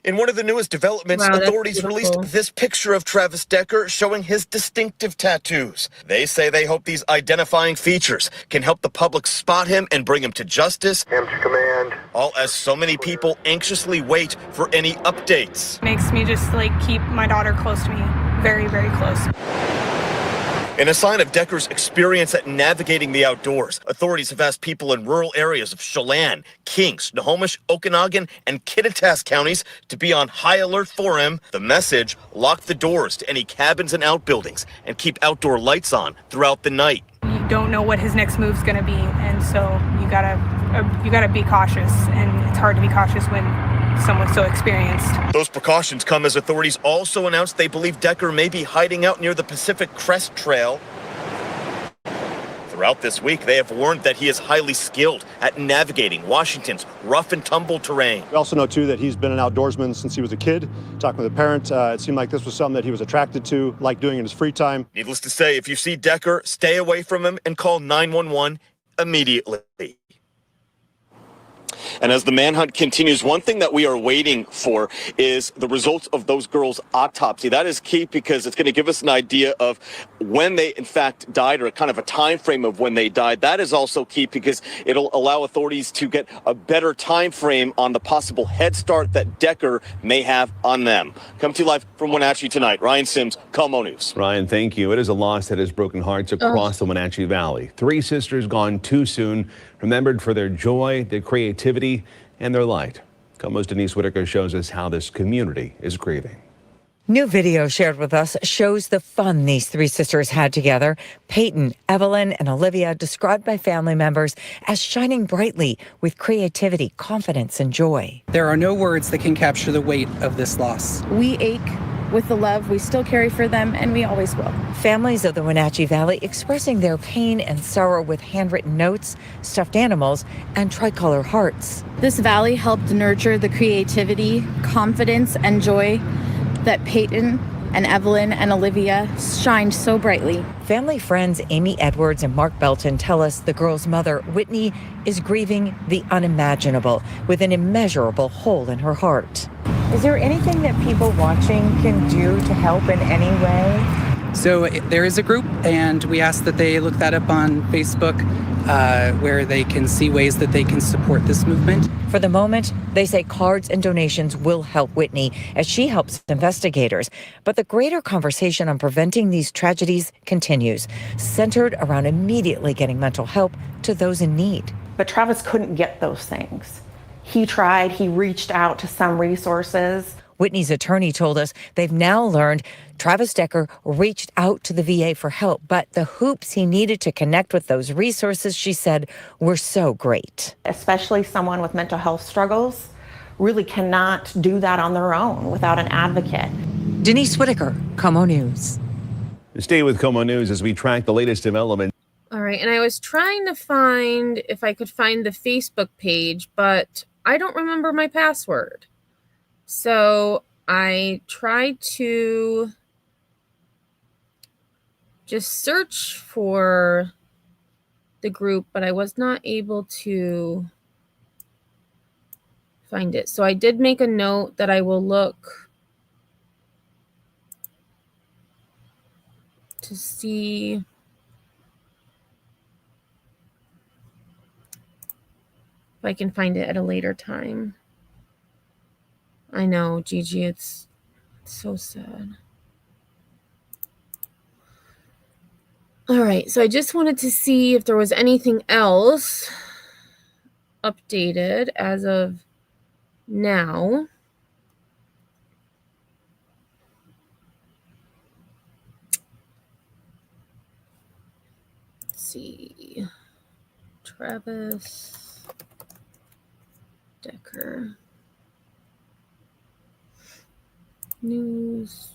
Speaker 16: In one of the newest developments, authorities released this picture of Travis Decker showing his distinctive tattoos. They say they hope these identifying features can help the public spot him and bring him to justice. Command. All as so many people anxiously wait for any updates.
Speaker 17: Makes me just keep my daughter close to me, very, very close.
Speaker 16: In a sign of Decker's experience at navigating the outdoors, authorities have asked people in rural areas of Chelan, King, Snohomish, Okanagan, and Kittitas counties to be on high alert for him. The message: lock the doors to any cabins and outbuildings and keep outdoor lights on throughout the night.
Speaker 17: You don't know what his next move's going to be, and so you gotta be cautious, and it's hard to be cautious when someone so experienced.
Speaker 16: Those precautions come as authorities also announced they believe Decker may be hiding out near the Pacific Crest Trail. Throughout this week, they have warned that he is highly skilled at navigating Washington's rough and tumble terrain.
Speaker 18: We also know, too, that he's been an outdoorsman since he was a kid. Talking with a parent, it seemed like this was something that he was attracted to, liked doing in his free time.
Speaker 16: Needless to say, if you see Decker, stay away from him and call 911 immediately. And as the manhunt continues, one thing that we are waiting for is the results of those girls' autopsy. That is key because it's going to give us an idea of when they in fact died, or kind of a time frame of when they died. That is also key because it'll allow authorities to get a better time frame on the possible head start that Decker may have on them. Come to you live from Wenatchee tonight. Ryan Sims, Como News.
Speaker 3: Ryan, thank you. It is a loss that has broken hearts across the Wenatchee Valley. 3 sisters gone too soon, remembered for their joy, their creativity, and their light. Como's Denise Whitaker shows us how this community is grieving.
Speaker 19: New video shared with us shows the fun these 3 sisters had together. Peyton, Evelyn, and Olivia, described by family members as shining brightly with creativity, confidence, and joy.
Speaker 13: There are no words that can capture the weight of this loss.
Speaker 12: We ache with the love we still carry for them, and we always will.
Speaker 19: Families of the Wenatchee Valley expressing their pain and sorrow with handwritten notes, stuffed animals, and tricolor hearts.
Speaker 12: This valley helped nurture the creativity, confidence, and joy that Peyton and Evelyn and Olivia shined so brightly.
Speaker 19: Family friends Amy Edwards and Mark Belton tell us the girl's mother, Whitney, is grieving the unimaginable with an immeasurable hole in her heart. Is there anything that people watching can do to help in any way?
Speaker 13: So there is a group, and we ask that they look that up on Facebook, where they can see ways that they can support this movement.
Speaker 19: For the moment, they say cards and donations will help Whitney as she helps investigators. But the greater conversation on preventing these tragedies continues, centered around immediately getting mental help to those in need.
Speaker 9: But Travis couldn't get those things. He tried, he reached out to some resources.
Speaker 19: Whitney's attorney told us they've now learned Travis Decker reached out to the VA for help, but the hoops he needed to connect with those resources, she said, were so great.
Speaker 9: Especially someone with mental health struggles really cannot do that on their own without an advocate.
Speaker 19: Denise Whitaker, Como News.
Speaker 3: Stay with Como News as we track the latest development.
Speaker 2: All right, and I was trying to find if I could find the Facebook page, but I don't remember my password. So I tried to just search for the group, but I was not able to find it. So I did make a note that I will look to see if I can find it at a later time. I know, Gigi, it's so sad. All right, so I just wanted to see if there was anything else updated as of now. Let's see. Travis Decker. News.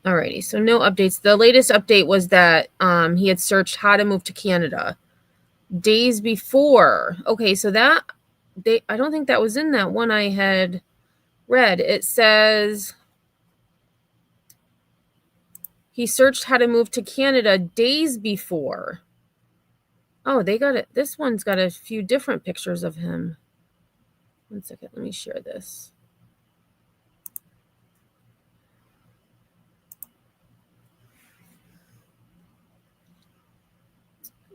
Speaker 2: Alrighty, so no updates. The latest update was that he had searched how to move to Canada days before. Okay, so that I don't think that was in that one I had read. It says he searched how to move to Canada days before. Oh, they got it. This one's got a few different pictures of him. One second, let me share this.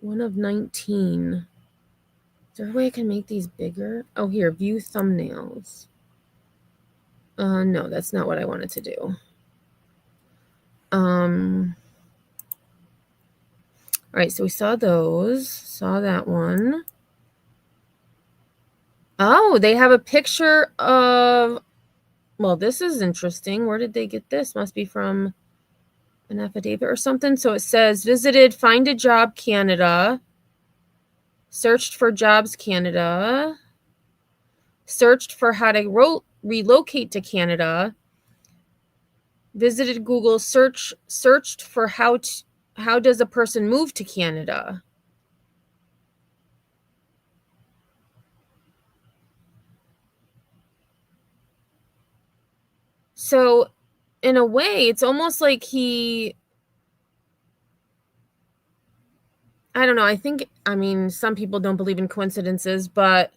Speaker 2: One of 19. Is there a way I can make these bigger? Oh, here, view thumbnails. No, that's not what I wanted to do. All right, so we saw those. Saw that one. Oh, they have a picture of... Well, this is interesting. Where did they get this? Must be from an affidavit or something. So it says, visited Find a Job Canada. Searched for Jobs Canada. Searched for how to relocate to Canada. Visited Google, searched for how does a person move to Canada? So in a way, it's almost like I don't know. I mean, some people don't believe in coincidences, but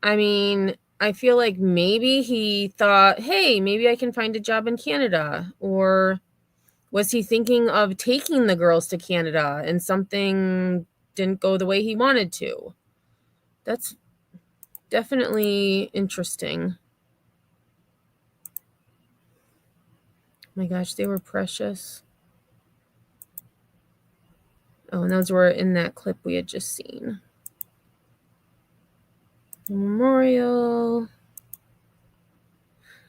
Speaker 2: I mean, I feel like maybe he thought, hey, maybe I can find a job in Canada. Or was he thinking of taking the girls to Canada and something didn't go the way he wanted to? That's definitely interesting. Oh my gosh, they were precious. Oh, and those were in that clip we had just seen. Memorial.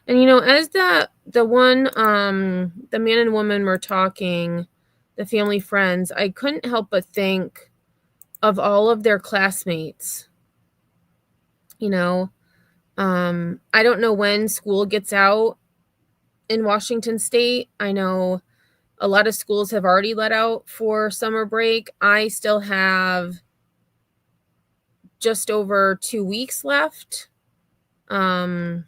Speaker 2: And as the one the man and woman were talking, the family friends, I couldn't help but think of all of their classmates. I don't know when school gets out in Washington State. I know a lot of schools have already let out for summer break. I still have just over 2 weeks left. But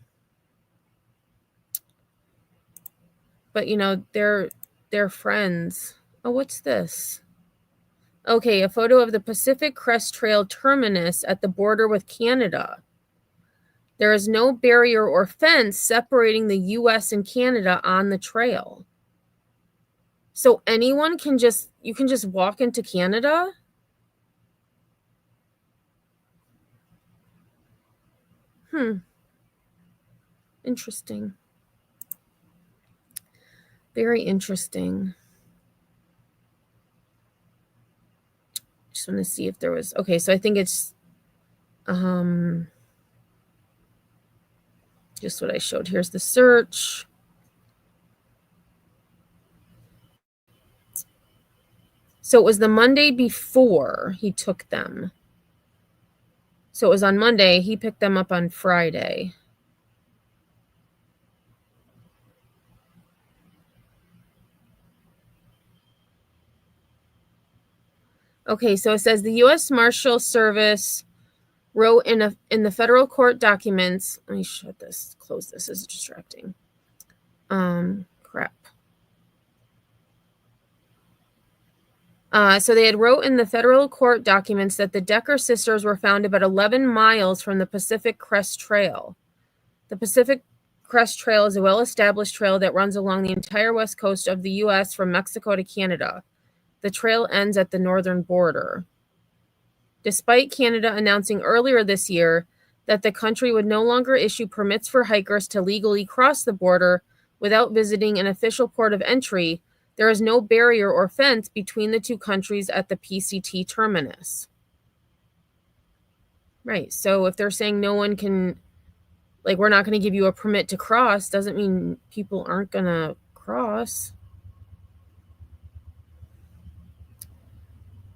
Speaker 2: they're friends. Oh, what's this? Okay, a photo of the Pacific Crest Trail terminus at the border with Canada. There is no barrier or fence separating the U.S. and Canada on the trail. So anyone can you can just walk into Canada? Interesting. Very interesting. Just want to see if there was... Okay, so I think it's just what I showed. Here's the search. So it was the Monday before he took them. So it was on Monday. He picked them up on Friday. Okay, so it says the U.S. Marshal Service wrote in the federal court documents. Let me shut this, close this, is distracting. Crap. So they had wrote in the federal court documents that the Decker sisters were found about 11 miles from the Pacific Crest Trail. The Pacific Crest Trail is a well-established trail that runs along the entire west coast of the U.S. from Mexico to Canada. The trail ends at the northern border. Despite Canada announcing earlier this year that the country would no longer issue permits for hikers to legally cross the border without visiting an official port of entry, there is no barrier or fence between the two countries at the PCT terminus. Right, so if they're saying no one can, like, we're not going to give you a permit to cross, doesn't mean people aren't going to cross.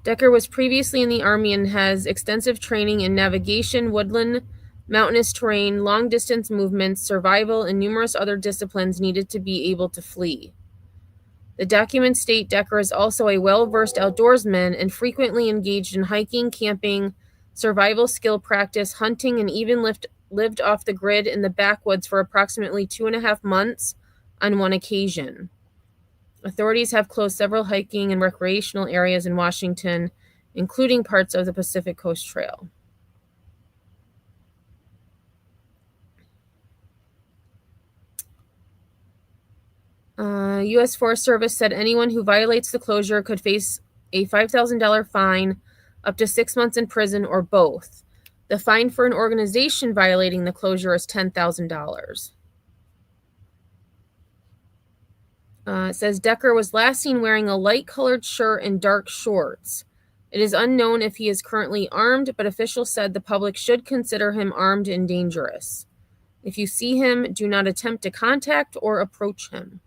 Speaker 2: Decker was previously in the Army and has extensive training in navigation, woodland, mountainous terrain, long-distance movements, survival, and numerous other disciplines needed to be able to flee. The documents state Decker is also a well-versed outdoorsman and frequently engaged in hiking, camping, survival skill practice, hunting, and even lived off the grid in the backwoods for approximately 2.5 months on one occasion. Authorities have closed several hiking and recreational areas in Washington, including parts of the Pacific Coast Trail. U.S. Forest Service said anyone who violates the closure could face a $5,000 fine, up to 6 months in prison, or both. The fine for an organization violating the closure is $10,000. It says Decker was last seen wearing a light-colored shirt and dark shorts. It is unknown if he is currently armed, but officials said the public should consider him armed and dangerous. If you see him, do not attempt to contact or approach him.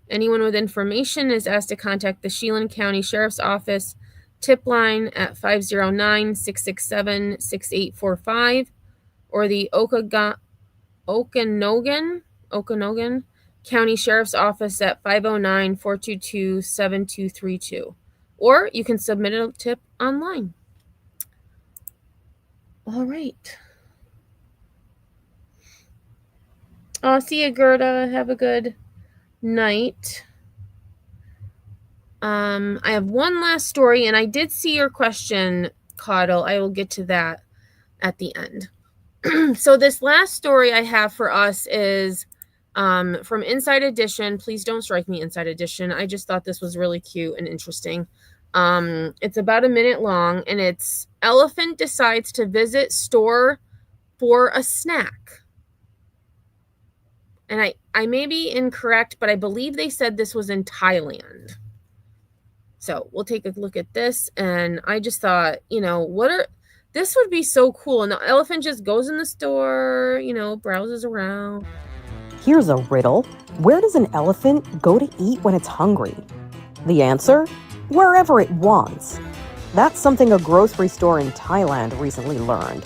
Speaker 2: Anyone with information is asked to contact the Chelan County Sheriff's Office tip line at 509-667-6845 or the Okanogan County Sheriff's Office at 509-422-7232. Or you can submit a tip online. All right. I'll see you, Gerda. Have a good night. I have one last story, and I did see your question, Caudle. I will get to that at the end. So this last story I have for us is from Inside Edition. Please don't strike me, Inside Edition. I just thought this was really cute and interesting. It's about a minute long, and it's elephant decides to visit store for a snack. And I may be incorrect, but I believe they said this was in Thailand. So we'll take a look at this. And I just thought, this would be so cool. And the elephant just goes in the store, browses around.
Speaker 20: Here's a riddle. Where does an elephant go to eat when it's hungry? The answer? Wherever it wants. That's something a grocery store in Thailand recently learned.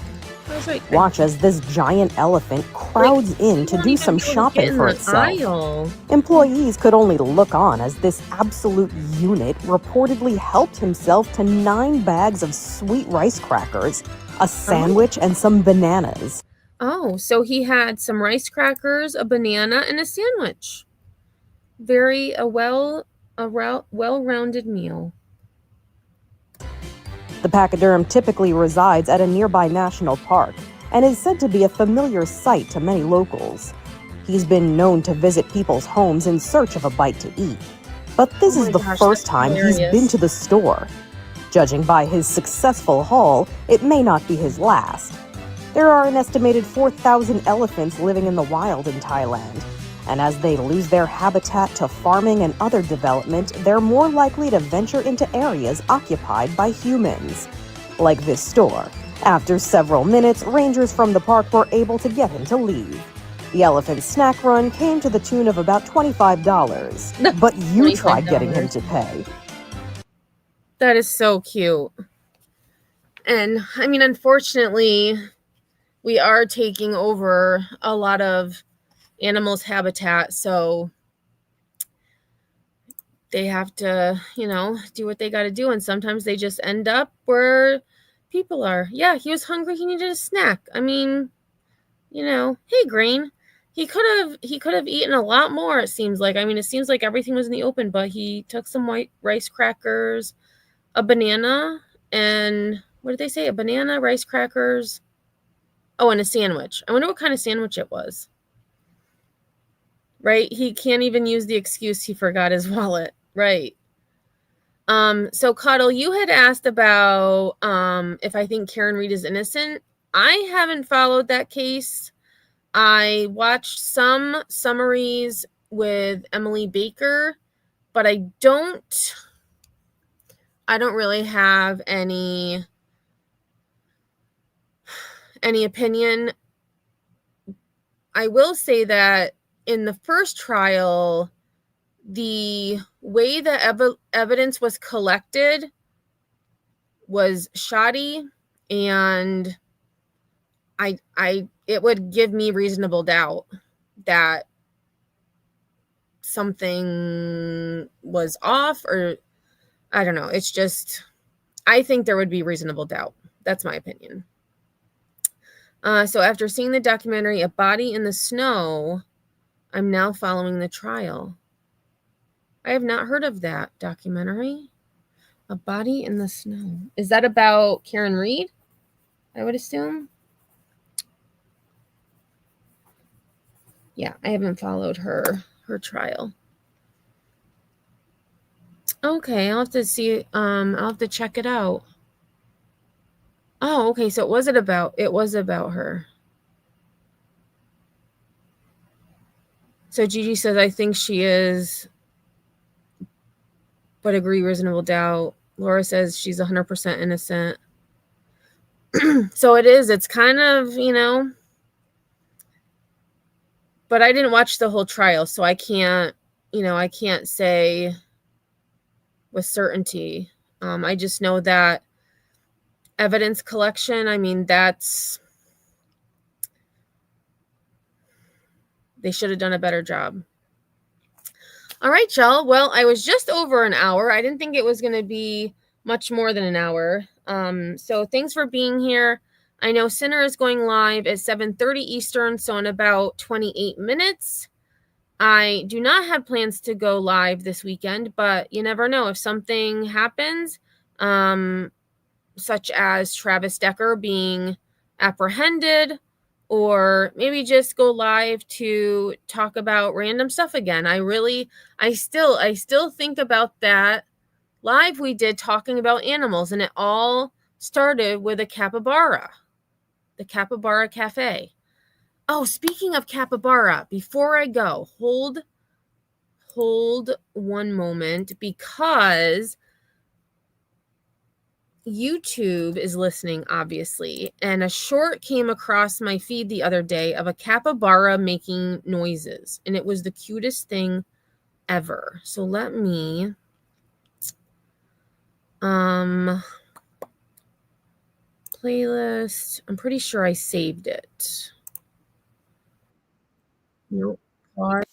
Speaker 20: Watch as this giant elephant crowds in to do some shopping for itself. Employees could only look on as this absolute unit reportedly helped himself to 9 bags of sweet rice crackers, a sandwich, and some bananas.
Speaker 2: Oh, so he had some rice crackers, a banana, and a sandwich. Very well-rounded meal.
Speaker 20: The pachyderm typically resides at a nearby national park and is said to be a familiar sight to many locals. He's been known to visit people's homes in search of a bite to eat. But this is the first time he's been to the store. Judging by his successful haul, it may not be his last. There are an estimated 4,000 elephants living in the wild in Thailand. And as they lose their habitat to farming and other development, they're more likely to venture into areas occupied by humans. Like this store. After several minutes, rangers from the park were able to get him to leave. The elephant snack run came to the tune of about $25. But you tried getting him to pay.
Speaker 2: That is so cute. And, unfortunately, we are taking over a lot of animals' habitat, so they have to, do what they got to do. And sometimes they just end up where people are. Yeah, he was hungry. He needed a snack. I mean, hey, Green, he could have eaten a lot more, it seems like. I mean, it seems like everything was in the open, but he took some white rice crackers, a banana, and what did they say? A banana, rice crackers. Oh, and a sandwich. I wonder what kind of sandwich it was. Right? He can't even use the excuse he forgot his wallet. Right. So Cuddle, you had asked about if I think Karen Reed is innocent. I haven't followed that case. I watched some summaries with Emily Baker, but I don't really have any opinion. I will say that in the first trial, the way the evidence was collected was shoddy, and it would give me reasonable doubt that something was off, or I don't know. It's just, I think there would be reasonable doubt. That's my opinion. So after seeing the documentary, A Body in the Snow, I'm now following the trial. I have not heard of that documentary. A Body in the Snow. Is that about Karen Reed? I would assume. Yeah, I haven't followed her trial. Okay, I'll have to see. I'll have to check it out. Oh, okay. So it was about her. So Gigi says, I think she is, but agree reasonable doubt. Laura says she's 100% innocent. So it is. It's kind of, but I didn't watch the whole trial, so I can't say with certainty. I just know that evidence collection, I mean, they should have done a better job. All right, y'all. Well, I was just over an hour. I didn't think it was going to be much more than an hour. So thanks for being here. I know Sinner is going live at 7:30 Eastern, so in about 28 minutes. I do not have plans to go live this weekend, but you never know if something happens, such as Travis Decker being apprehended, or maybe just go live to talk about random stuff again. I still think about that live we did talking about animals, and it all started with a capybara, the Capybara Cafe. Oh, speaking of capybara, before I go, hold one moment, because YouTube is listening, obviously, and a short came across my feed the other day of a capybara making noises, and it was the cutest thing ever. So let me playlist. I'm pretty sure I saved it. Nope. Pause.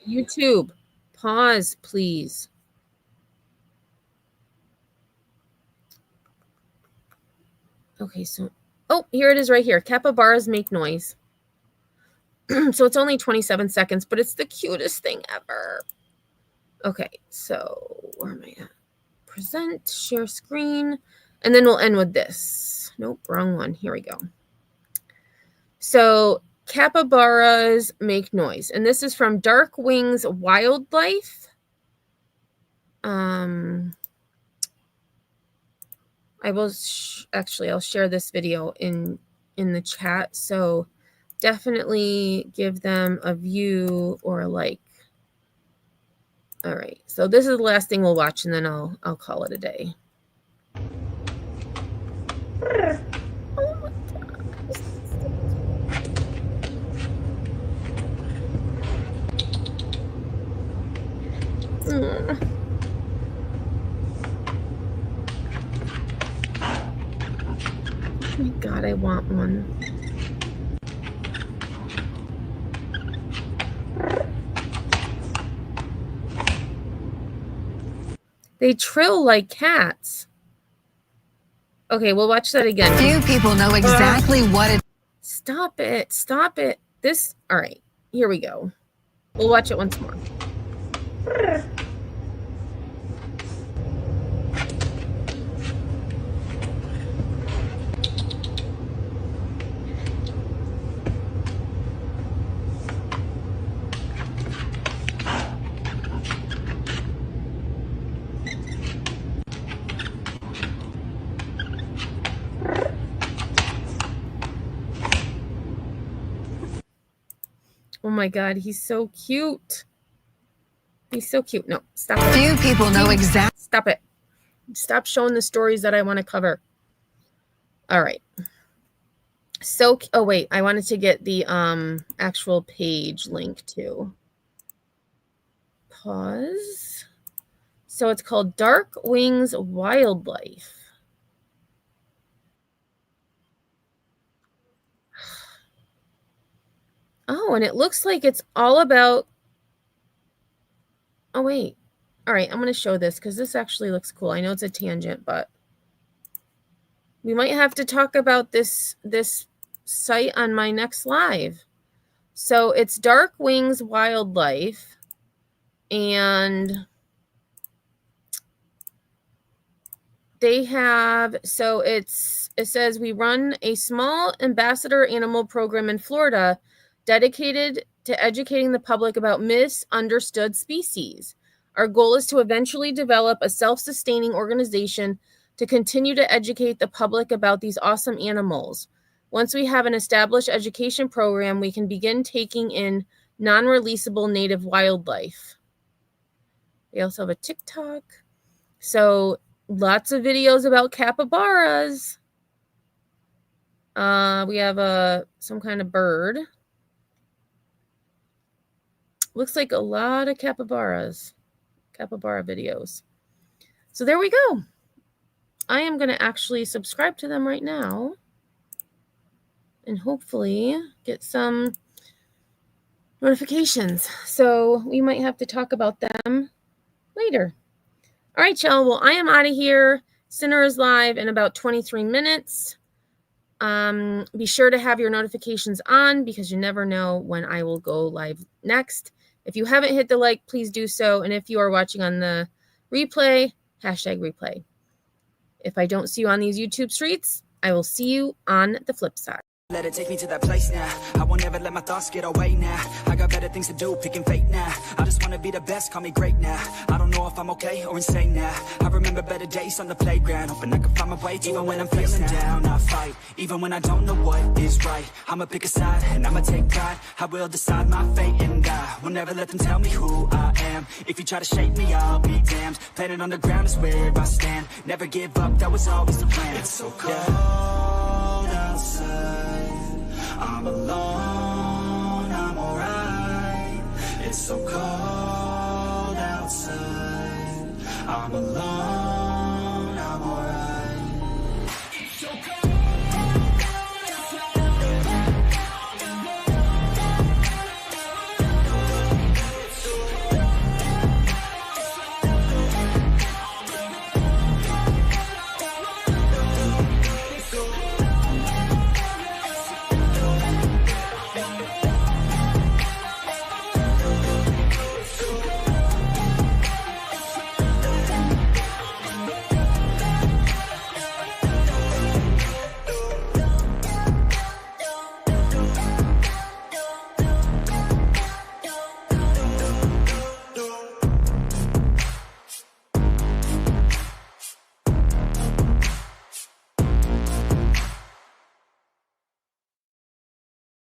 Speaker 2: YouTube. Pause, please. Okay, so here it is right here. Capybaras make noise. So it's only 27 seconds, but it's the cutest thing ever. Okay, so where am I at? Present, share screen, and then we'll end with this. Nope, wrong one. Here we go. So capybaras make noise, and this is from Dark Wings Wildlife. I will I'll share this video in the chat, so definitely give them a view or a like. All right, so this is the last thing we'll watch, and then I'll call it a day. Oh my God, I want one. They trill like cats. Okay, we'll watch that again.
Speaker 21: Few people know exactly what it...
Speaker 2: Stop it. Stop it. This... All right. Here we go. We'll watch it once more. Oh my God, he's so cute. He's so cute. No, stop it.
Speaker 21: Few people know exactly.
Speaker 2: Stop it. Stop showing the stories that I want to cover. All right. So, oh wait, I wanted to get the actual page link too. Pause. So it's called Dark Wings Wildlife. Oh, and it looks like it's all about... Oh, wait. All right, I'm going to show this because this actually looks cool. I know it's a tangent, but we might have to talk about this site on my next live. So it's Dark Wings Wildlife, and they have... So it says we run a small ambassador animal program in Florida dedicated to educating the public about misunderstood species. Our goal is to eventually develop a self-sustaining organization to continue to educate the public about these awesome animals. Once we have an established education program, we can begin taking in non-releasable native wildlife. They also have a TikTok. So lots of videos about capybaras. We have some kind of bird. Looks like a lot of capybara videos. So there we go. I am going to actually subscribe to them right now and hopefully get some notifications. So we might have to talk about them later. All right, y'all. Well, I am out of here. Sinner is live in about 23 minutes. Be sure to have your notifications on because you never know when I will go live next. If you haven't hit the like, please do so. And if you are watching on the replay, #replay. If I don't see you on these YouTube streets, I will see you on the flip side.
Speaker 1: Let it take me to that place now. I won't ever let my thoughts get away now. I got better things to do, picking fate now. I just wanna be the best, call me great now. I don't know if I'm okay or insane now. I remember better days on the playground, hoping I can find my way even when I'm feeling down. I fight, even when I don't know what is right. I'ma pick a side and I'ma take pride. I will decide my fate and I will never let them tell me who I am. If you try to shake me, I'll be damned. Planet on the ground is where I stand. Never give up, that was always the plan. It's so cold outside. I'm alone, I'm alright. It's so cold outside. I'm alone.